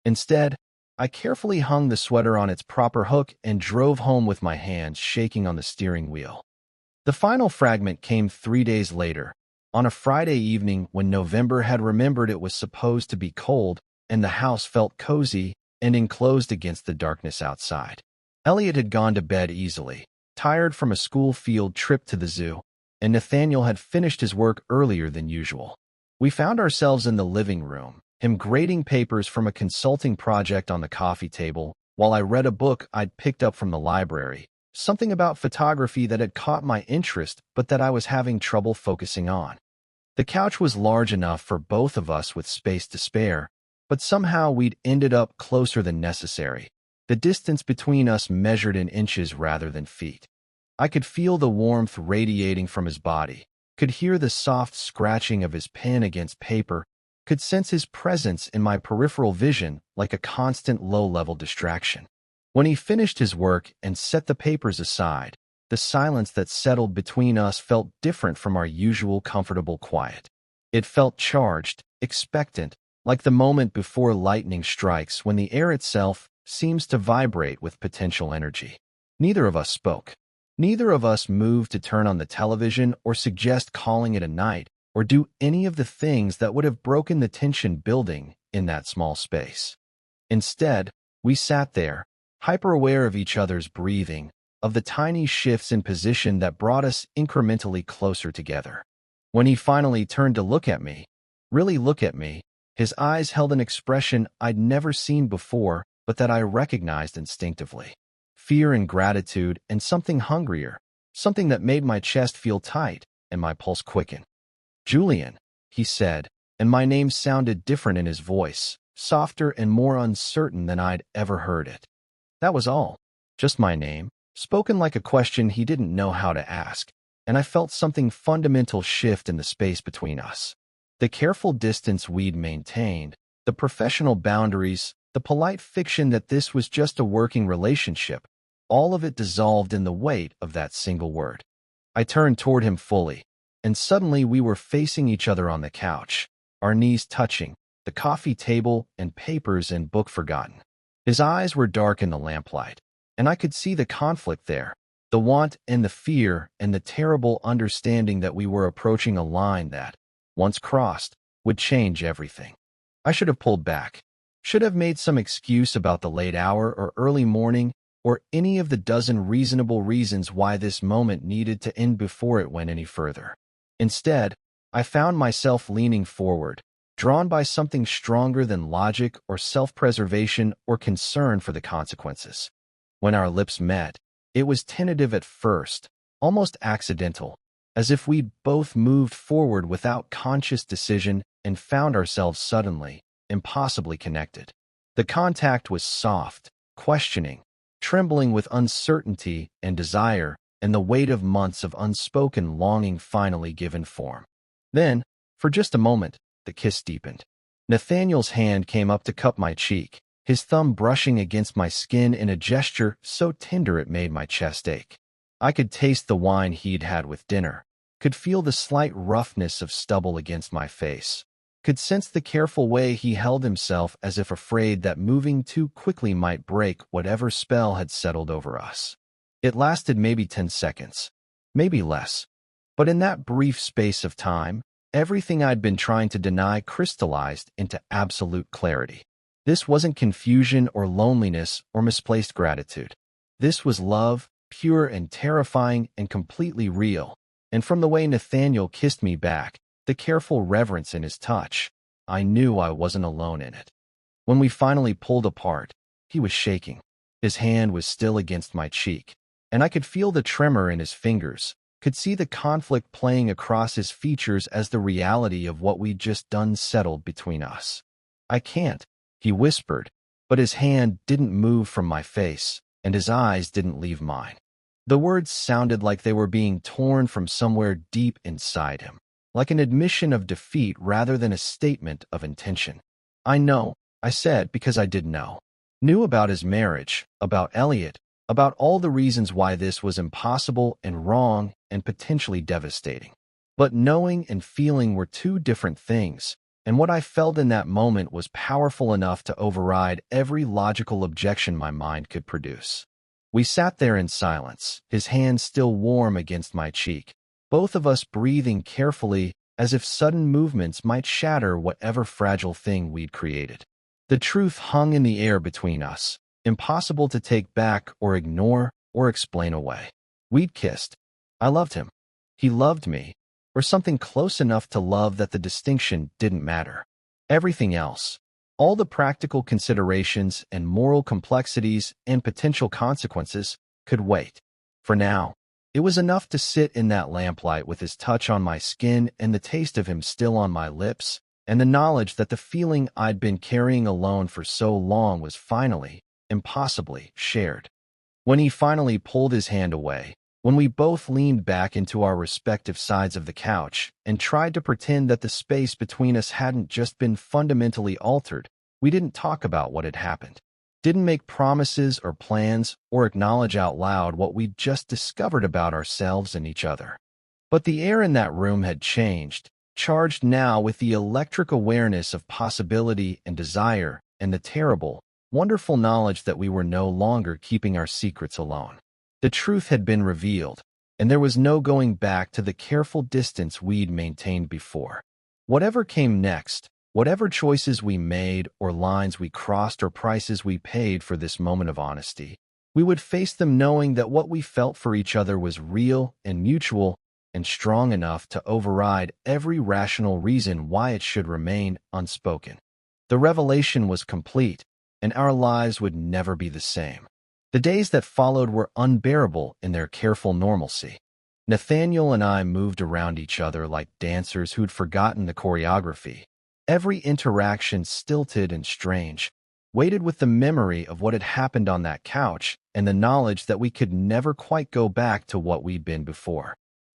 Instead, I carefully hung the sweater on its proper hook and drove home with my hands shaking on the steering wheel. The final fragment came 3 days later, on a Friday evening when November had remembered it was supposed to be cold and the house felt cozy and enclosed against the darkness outside. Elliot had gone to bed easily, tired from a school field trip to the zoo, and Nathaniel had finished his work earlier than usual. We found ourselves in the living room, him grading papers from a consulting project on the coffee table, while I read a book I'd picked up from the library, something about photography that had caught my interest but that I was having trouble focusing on. The couch was large enough for both of us with space to spare, but somehow we'd ended up closer than necessary, the distance between us measured in inches rather than feet. I could feel the warmth radiating from his body, could hear the soft scratching of his pen against paper, could sense his presence in my peripheral vision like a constant low-level distraction. When he finished his work and set the papers aside, the silence that settled between us felt different from our usual comfortable quiet. It felt charged, expectant, like the moment before lightning strikes when the air itself seems to vibrate with potential energy. Neither of us spoke. Neither of us moved to turn on the television or suggest calling it a night or do any of the things that would have broken the tension building in that small space. Instead, we sat there, hyper-aware of each other's breathing, of the tiny shifts in position that brought us incrementally closer together. When he finally turned to look at me, really look at me, his eyes held an expression I'd never seen before, but that I recognized instinctively. Fear and gratitude and something hungrier, something that made my chest feel tight and my pulse quicken. "Julian," he said, and my name sounded different in his voice, softer and more uncertain than I'd ever heard it. That was all. Just my name, spoken like a question he didn't know how to ask, and I felt something fundamental shift in the space between us. The careful distance we'd maintained, the professional boundaries, the polite fiction that this was just a working relationship, all of it dissolved in the weight of that single word. I turned toward him fully, and suddenly we were facing each other on the couch, our knees touching, the coffee table and papers and book forgotten. His eyes were dark in the lamplight, and I could see the conflict there, the want and the fear and the terrible understanding that we were approaching a line that, once crossed, would change everything. I should have pulled back, should have made some excuse about the late hour or early morning or any of the dozen reasonable reasons why this moment needed to end before it went any further. Instead, I found myself leaning forward, drawn by something stronger than logic or self-preservation or concern for the consequences. When our lips met, it was tentative at first, almost accidental, as if we'd both moved forward without conscious decision and found ourselves suddenly, impossibly connected. The contact was soft, questioning, trembling with uncertainty and desire, and the weight of months of unspoken longing finally given form. Then, for just a moment, the kiss deepened. Nathaniel's hand came up to cup my cheek, his thumb brushing against my skin in a gesture so tender it made my chest ache. I could taste the wine he'd had with dinner, could feel the slight roughness of stubble against my face, could sense the careful way he held himself as if afraid that moving too quickly might break whatever spell had settled over us. It lasted maybe 10 seconds, maybe less, but in that brief space of time, everything I'd been trying to deny crystallized into absolute clarity. This wasn't confusion or loneliness or misplaced gratitude. This was love, pure and terrifying and completely real, and from the way Nathaniel kissed me back, the careful reverence in his touch. I knew I wasn't alone in it. When we finally pulled apart, he was shaking. His hand was still against my cheek, and I could feel the tremor in his fingers, could see the conflict playing across his features as the reality of what we'd just done settled between us. "I can't," he whispered, but his hand didn't move from my face, and his eyes didn't leave mine. The words sounded like they were being torn from somewhere deep inside him, like an admission of defeat rather than a statement of intention. "I know," I said, because I did know. Knew about his marriage, about Elliot, about all the reasons why this was impossible and wrong and potentially devastating. But knowing and feeling were two different things, and what I felt in that moment was powerful enough to override every logical objection my mind could produce. We sat there in silence, his hand still warm against my cheek, both of us breathing carefully as if sudden movements might shatter whatever fragile thing we'd created. The truth hung in the air between us, impossible to take back or ignore or explain away. We'd kissed. I loved him. He loved me, or something close enough to love that the distinction didn't matter. Everything else, all the practical considerations and moral complexities and potential consequences, could wait. For now, it was enough to sit in that lamplight with his touch on my skin and the taste of him still on my lips, and the knowledge that the feeling I'd been carrying alone for so long was finally, impossibly, shared. When he finally pulled his hand away, when we both leaned back into our respective sides of the couch and tried to pretend that the space between us hadn't just been fundamentally altered, we didn't talk about what had happened, didn't make promises or plans or acknowledge out loud what we'd just discovered about ourselves and each other. But the air in that room had changed, charged now with the electric awareness of possibility and desire and the terrible, wonderful knowledge that we were no longer keeping our secrets alone. The truth had been revealed, and there was no going back to the careful distance we'd maintained before. Whatever came next, whatever choices we made or lines we crossed or prices we paid for this moment of honesty, we would face them knowing that what we felt for each other was real and mutual and strong enough to override every rational reason why it should remain unspoken. The revelation was complete, and our lives would never be the same. The days that followed were unbearable in their careful normalcy. Nathaniel and I moved around each other like dancers who'd forgotten the choreography. Every interaction stilted and strange, weighted with the memory of what had happened on that couch and the knowledge that we could never quite go back to what we'd been before.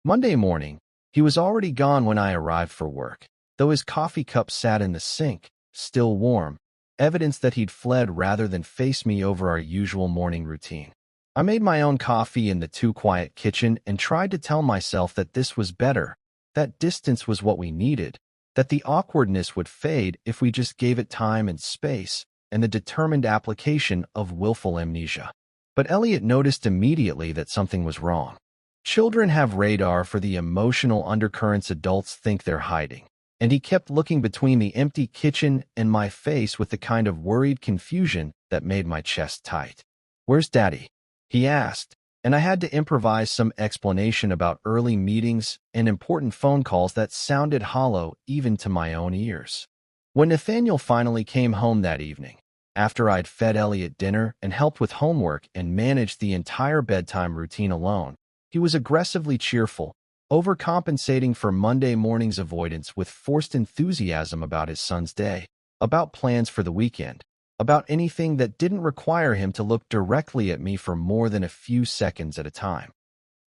Monday morning, he was already gone when I arrived for work, though his coffee cup sat in the sink, still warm, evidence that he'd fled rather than face me over our usual morning routine. I made my own coffee in the too-quiet kitchen and tried to tell myself that this was better, that distance was what we needed, that the awkwardness would fade if we just gave it time and space, and the determined application of willful amnesia. But Elliot noticed immediately that something was wrong. Children have radar for the emotional undercurrents adults think they're hiding, and he kept looking between the empty kitchen and my face with the kind of worried confusion that made my chest tight. "Where's Daddy?" he asked, and I had to improvise some explanation about early meetings and important phone calls that sounded hollow even to my own ears. When Nathaniel finally came home that evening, after I'd fed Elliot dinner and helped with homework and managed the entire bedtime routine alone, he was aggressively cheerful, overcompensating for Monday morning's avoidance with forced enthusiasm about his son's day, about plans for the weekend, about anything that didn't require him to look directly at me for more than a few seconds at a time.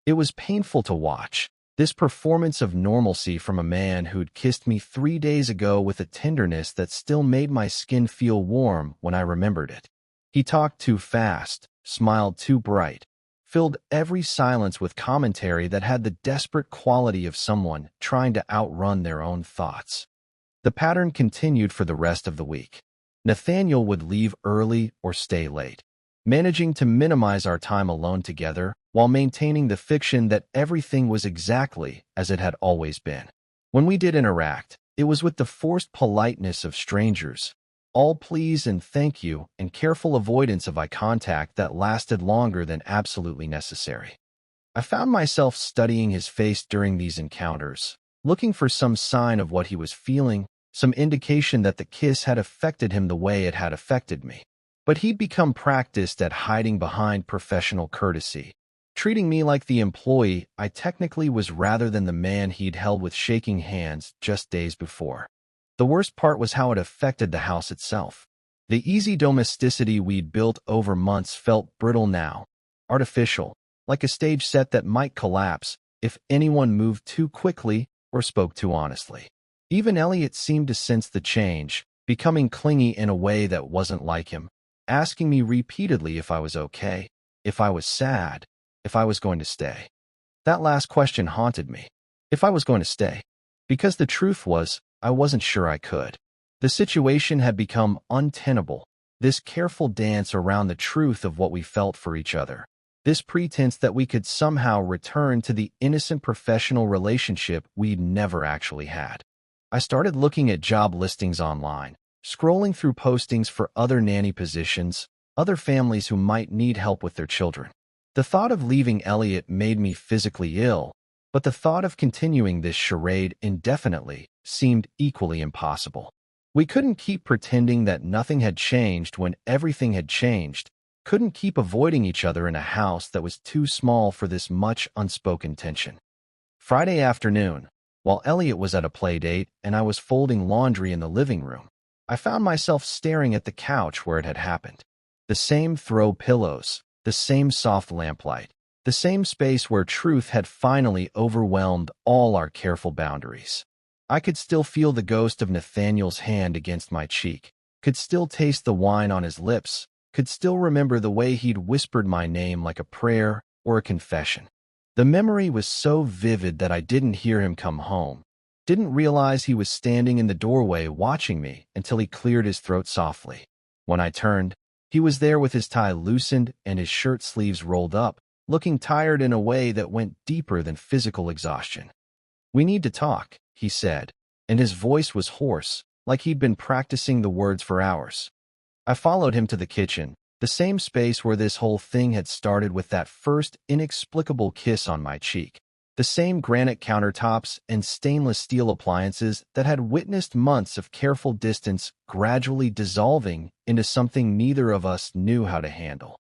It was painful to watch, this performance of normalcy from a man who'd kissed me 3 days ago with a tenderness that still made my skin feel warm when I remembered it. He talked too fast, smiled too bright, filled every silence with commentary that had the desperate quality of someone trying to outrun their own thoughts. The pattern continued for the rest of the week. Nathaniel would leave early or stay late, managing to minimize our time alone together while maintaining the fiction that everything was exactly as it had always been. When we did interact, it was with the forced politeness of strangers, all please and thank you and careful avoidance of eye contact that lasted longer than absolutely necessary. I found myself studying his face during these encounters, looking for some sign of what he was feeling, some indication that the kiss had affected him the way it had affected me. But he'd become practiced at hiding behind professional courtesy, treating me like the employee I technically was rather than the man he'd held with shaking hands just days before. The worst part was how it affected the house itself. The easy domesticity we'd built over months felt brittle now, artificial, like a stage set that might collapse if anyone moved too quickly or spoke too honestly. Even Elliot seemed to sense the change, becoming clingy in a way that wasn't like him, asking me repeatedly if I was okay, if I was sad, if I was going to stay. That last question haunted me. If I was going to stay. Because the truth was, I wasn't sure I could. The situation had become untenable, this careful dance around the truth of what we felt for each other. This pretense that we could somehow return to the innocent professional relationship we'd never actually had. I started looking at job listings online, scrolling through postings for other nanny positions, other families who might need help with their children. The thought of leaving Elliot made me physically ill, but the thought of continuing this charade indefinitely seemed equally impossible. We couldn't keep pretending that nothing had changed when everything had changed, couldn't keep avoiding each other in a house that was too small for this much unspoken tension. Friday afternoon, while Elliot was at a play date and I was folding laundry in the living room, I found myself staring at the couch where it had happened. The same throw pillows, the same soft lamplight, the same space where truth had finally overwhelmed all our careful boundaries. I could still feel the ghost of Nathaniel's hand against my cheek, could still taste the wine on his lips, could still remember the way he'd whispered my name like a prayer or a confession. The memory was so vivid that I didn't hear him come home, didn't realize he was standing in the doorway watching me until he cleared his throat softly. When I turned, he was there with his tie loosened and his shirt sleeves rolled up, looking tired in a way that went deeper than physical exhaustion. "We need to talk," he said, and his voice was hoarse, like he'd been practicing the words for hours. I followed him to the kitchen, the same space where this whole thing had started with that first inexplicable kiss on my cheek, the same granite countertops and stainless steel appliances that had witnessed months of careful distance gradually dissolving into something neither of us knew how to handle.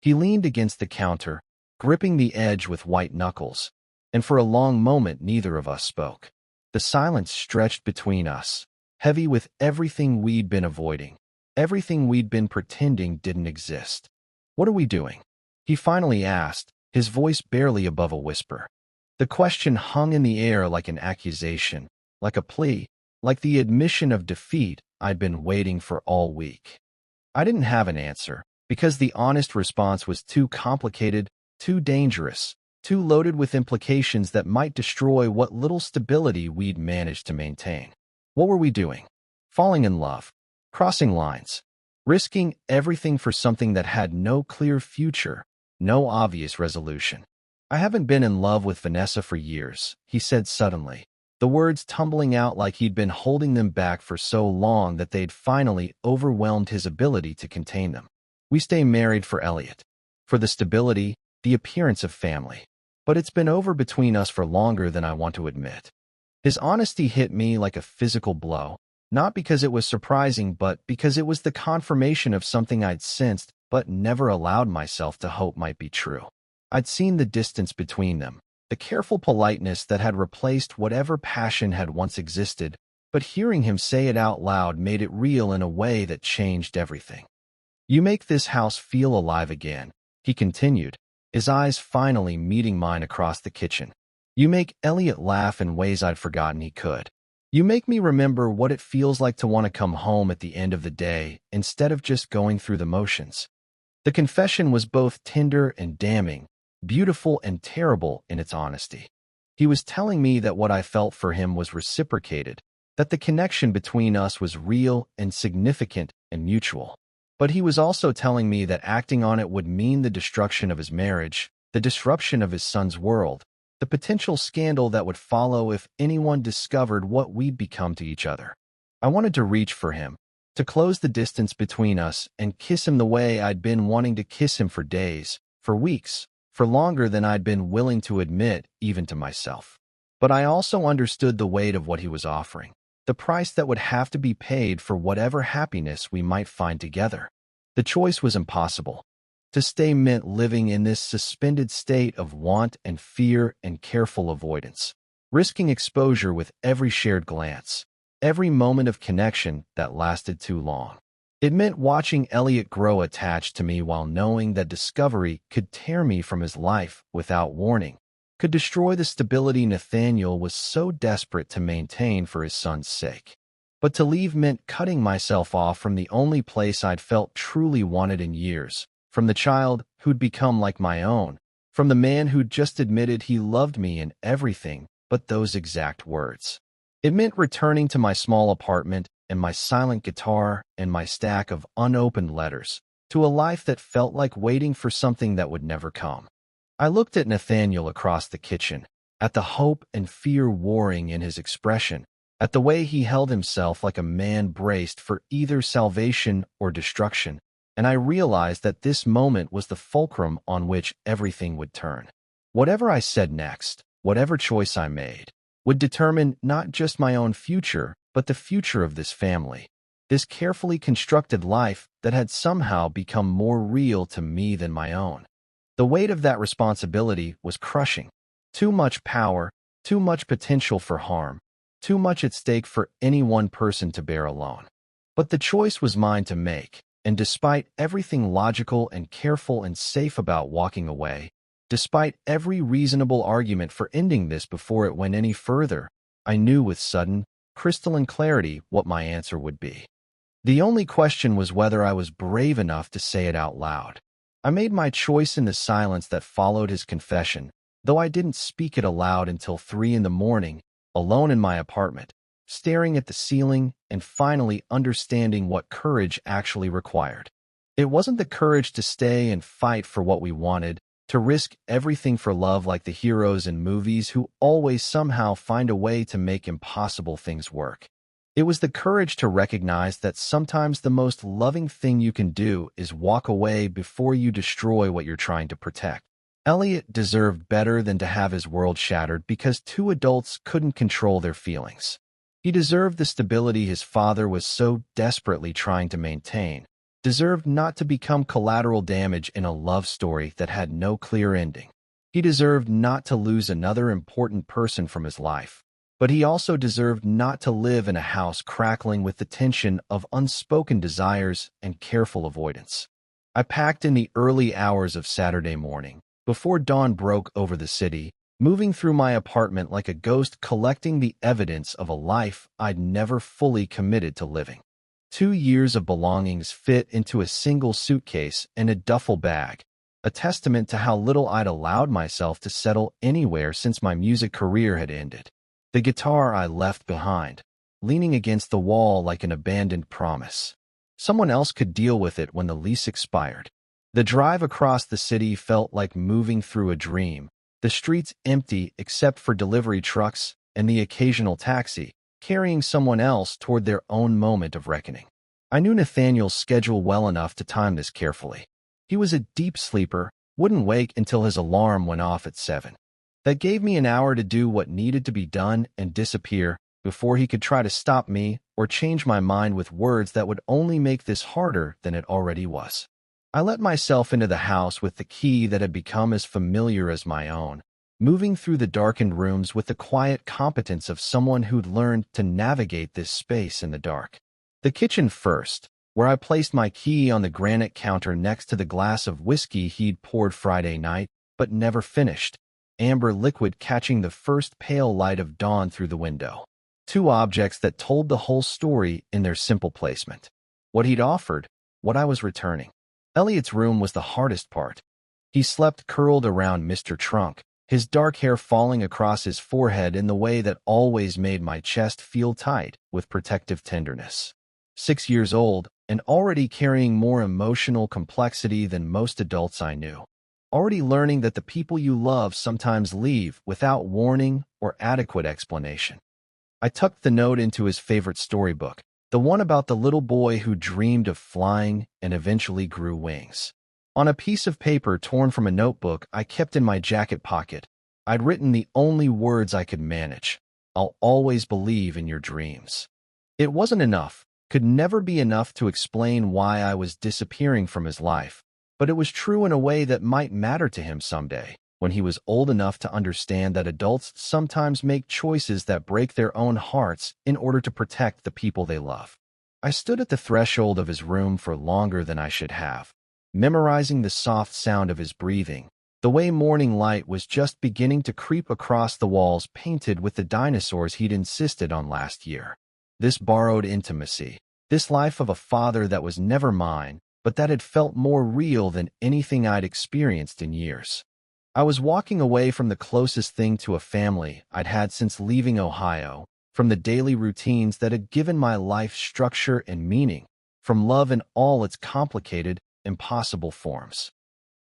He leaned against the counter, gripping the edge with white knuckles, and for a long moment neither of us spoke. The silence stretched between us, heavy with everything we'd been avoiding, everything we'd been pretending didn't exist. "What are we doing?" he finally asked, his voice barely above a whisper. The question hung in the air like an accusation, like a plea, like the admission of defeat I'd been waiting for all week. I didn't have an answer, because the honest response was too complicated, too dangerous, too loaded with implications that might destroy what little stability we'd managed to maintain. What were we doing? Falling in love, crossing lines, risking everything for something that had no clear future, no obvious resolution. "I haven't been in love with Vanessa for years," he said suddenly, the words tumbling out like he'd been holding them back for so long that they'd finally overwhelmed his ability to contain them. "We stay married for Elliot, for the stability, the appearance of family. But it's been over between us for longer than I want to admit." His honesty hit me like a physical blow, not because it was surprising, but because it was the confirmation of something I'd sensed but never allowed myself to hope might be true. I'd seen the distance between them, the careful politeness that had replaced whatever passion had once existed, but hearing him say it out loud made it real in a way that changed everything. "You make this house feel alive again," he continued, his eyes finally meeting mine across the kitchen. "You make Elliot laugh in ways I'd forgotten he could. You make me remember what it feels like to want to come home at the end of the day instead of just going through the motions." The confession was both tender and damning, beautiful and terrible in its honesty. He was telling me that what I felt for him was reciprocated, that the connection between us was real and significant and mutual. But he was also telling me that acting on it would mean the destruction of his marriage, the disruption of his son's world, the potential scandal that would follow if anyone discovered what we'd become to each other. I wanted to reach for him, to close the distance between us and kiss him the way I'd been wanting to kiss him for days, for weeks, for longer than I'd been willing to admit even to myself. But I also understood the weight of what he was offering, the price that would have to be paid for whatever happiness we might find together. The choice was impossible. To stay meant living in this suspended state of want and fear and careful avoidance, risking exposure with every shared glance, every moment of connection that lasted too long. It meant watching Elliot grow attached to me while knowing that discovery could tear me from his life without warning, could destroy the stability Nathaniel was so desperate to maintain for his son's sake. But to leave meant cutting myself off from the only place I'd felt truly wanted in years, from the child who'd become like my own, from the man who'd just admitted he loved me in everything but those exact words. It meant returning to my small apartment and my silent guitar and my stack of unopened letters, to a life that felt like waiting for something that would never come. I looked at Nathaniel across the kitchen, at the hope and fear warring in his expression, at the way he held himself like a man braced for either salvation or destruction, and I realized that this moment was the fulcrum on which everything would turn. Whatever I said next, whatever choice I made, would determine not just my own future, but the future of this family, this carefully constructed life that had somehow become more real to me than my own. The weight of that responsibility was crushing. Too much power, too much potential for harm, too much at stake for any one person to bear alone. But the choice was mine to make, and despite everything logical and careful and safe about walking away, despite every reasonable argument for ending this before it went any further, I knew with sudden, crystalline clarity what my answer would be. The only question was whether I was brave enough to say it out loud. I made my choice in the silence that followed his confession, though I didn't speak it aloud until 3 a.m, alone in my apartment, staring at the ceiling and finally understanding what courage actually required. It wasn't the courage to stay and fight for what we wanted, to risk everything for love like the heroes in movies who always somehow find a way to make impossible things work. It was the courage to recognize that sometimes the most loving thing you can do is walk away before you destroy what you're trying to protect. Elliot deserved better than to have his world shattered because 2 adults couldn't control their feelings. He deserved the stability his father was so desperately trying to maintain, deserved not to become collateral damage in a love story that had no clear ending. He deserved not to lose another important person from his life, but he also deserved not to live in a house crackling with the tension of unspoken desires and careful avoidance. I packed in the early hours of Saturday morning, before dawn broke over the city, moving through my apartment like a ghost collecting the evidence of a life I'd never fully committed to living. 2 years of belongings fit into a single suitcase and a duffel bag, a testament to how little I'd allowed myself to settle anywhere since my music career had ended. The guitar I left behind, leaning against the wall like an abandoned promise. Someone else could deal with it when the lease expired. The drive across the city felt like moving through a dream, the streets empty except for delivery trucks and the occasional taxi, carrying someone else toward their own moment of reckoning. I knew Nathaniel's schedule well enough to time this carefully. He was a deep sleeper, wouldn't wake until his alarm went off at 7. That gave me an hour to do what needed to be done and disappear before he could try to stop me or change my mind with words that would only make this harder than it already was. I let myself into the house with the key that had become as familiar as my own, moving through the darkened rooms with the quiet competence of someone who'd learned to navigate this space in the dark. The kitchen first, where I placed my key on the granite counter next to the glass of whiskey he'd poured Friday night, but never finished, amber liquid catching the first pale light of dawn through the window. 2 objects that told the whole story in their simple placement. What he'd offered, what I was returning. Elliot's room was the hardest part. He slept curled around Mr. Trunk, his dark hair falling across his forehead in the way that always made my chest feel tight with protective tenderness. 6 years old and already carrying more emotional complexity than most adults I knew. Already learning that the people you love sometimes leave without warning or adequate explanation. I tucked the note into his favorite storybook, the one about the little boy who dreamed of flying and eventually grew wings. On a piece of paper torn from a notebook I kept in my jacket pocket, I'd written the only words I could manage. I'll always believe in your dreams. It wasn't enough, could never be enough to explain why I was disappearing from his life, but it was true in a way that might matter to him someday, when he was old enough to understand that adults sometimes make choices that break their own hearts in order to protect the people they love. I stood at the threshold of his room for longer than I should have, memorizing the soft sound of his breathing, the way morning light was just beginning to creep across the walls painted with the dinosaurs he'd insisted on last year. This borrowed intimacy, this life of a father that was never mine, but that had felt more real than anything I'd experienced in years. I was walking away from the closest thing to a family I'd had since leaving Ohio, from the daily routines that had given my life structure and meaning, from love in all its complicated, impossible forms.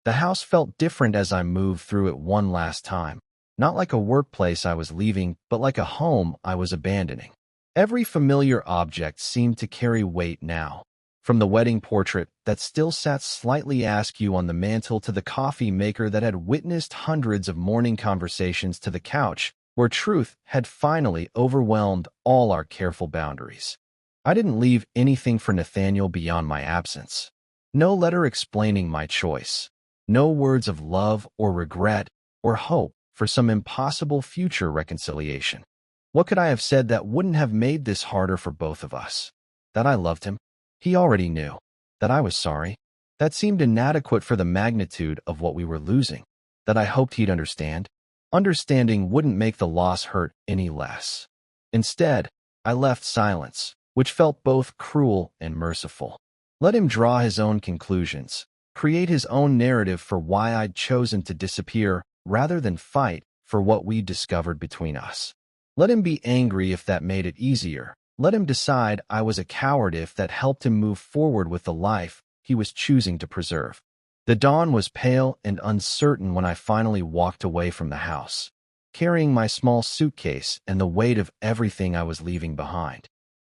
The house felt different as I moved through it one last time, not like a workplace I was leaving, but like a home I was abandoning. Every familiar object seemed to carry weight now, from the wedding portrait that still sat slightly askew on the mantel to the coffee maker that had witnessed hundreds of morning conversations to the couch, where truth had finally overwhelmed all our careful boundaries. I didn't leave anything for Nathaniel beyond my absence. No letter explaining my choice. No words of love or regret or hope for some impossible future reconciliation. What could I have said that wouldn't have made this harder for both of us? That I loved him? He already knew. That I was sorry? That seemed inadequate for the magnitude of what we were losing. That I hoped he'd understand? Understanding wouldn't make the loss hurt any less. Instead, I left silence, which felt both cruel and merciful. Let him draw his own conclusions, create his own narrative for why I'd chosen to disappear rather than fight for what we discovered between us. Let him be angry if that made it easier. Let him decide I was a coward if that helped him move forward with the life he was choosing to preserve. The dawn was pale and uncertain when I finally walked away from the house, carrying my small suitcase and the weight of everything I was leaving behind.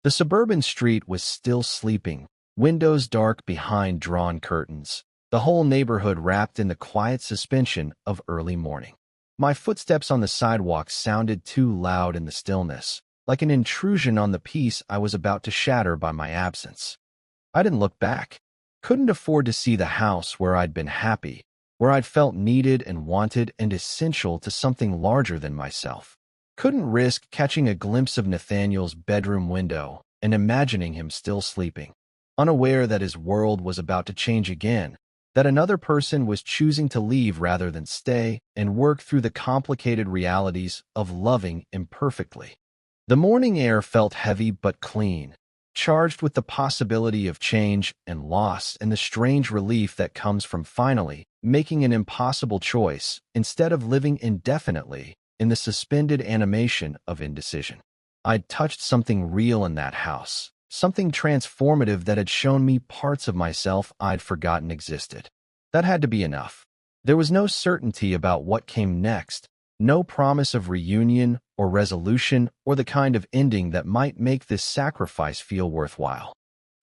The suburban street was still sleeping, windows dark behind drawn curtains, the whole neighborhood wrapped in the quiet suspension of early morning. My footsteps on the sidewalk sounded too loud in the stillness, like an intrusion on the peace I was about to shatter by my absence. I didn't look back. Couldn't afford to see the house where I'd been happy, where I'd felt needed and wanted and essential to something larger than myself. Couldn't risk catching a glimpse of Nathaniel's bedroom window and imagining him still sleeping, unaware that his world was about to change again, that another person was choosing to leave rather than stay and work through the complicated realities of loving imperfectly. The morning air felt heavy but clean, charged with the possibility of change and loss and the strange relief that comes from finally making an impossible choice instead of living indefinitely in the suspended animation of indecision. I'd touched something real in that house, something transformative that had shown me parts of myself I'd forgotten existed. That had to be enough. There was no certainty about what came next, no promise of reunion or resolution or the kind of ending that might make this sacrifice feel worthwhile.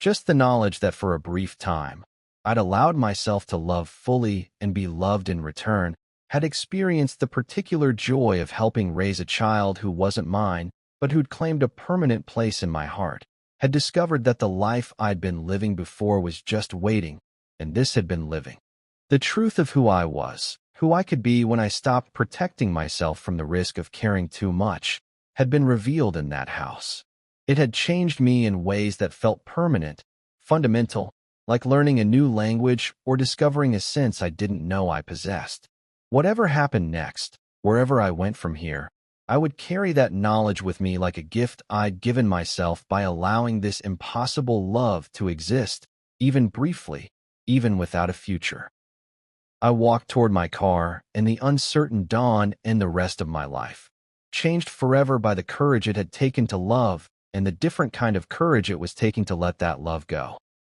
Just the knowledge that for a brief time, I'd allowed myself to love fully and be loved in return, had experienced the particular joy of helping raise a child who wasn't mine, but who'd claimed a permanent place in my heart, had discovered that the life I'd been living before was just waiting, and this had been living. The truth of who I was, who I could be when I stopped protecting myself from the risk of caring too much, had been revealed in that house. It had changed me in ways that felt permanent, fundamental, like learning a new language or discovering a sense I didn't know I possessed. Whatever happened next, wherever I went from here, I would carry that knowledge with me like a gift I'd given myself by allowing this impossible love to exist, even briefly, even without a future. I walked toward my car, and the uncertain dawn and the rest of my life, changed forever by the courage it had taken to love and the different kind of courage it was taking to let that love go.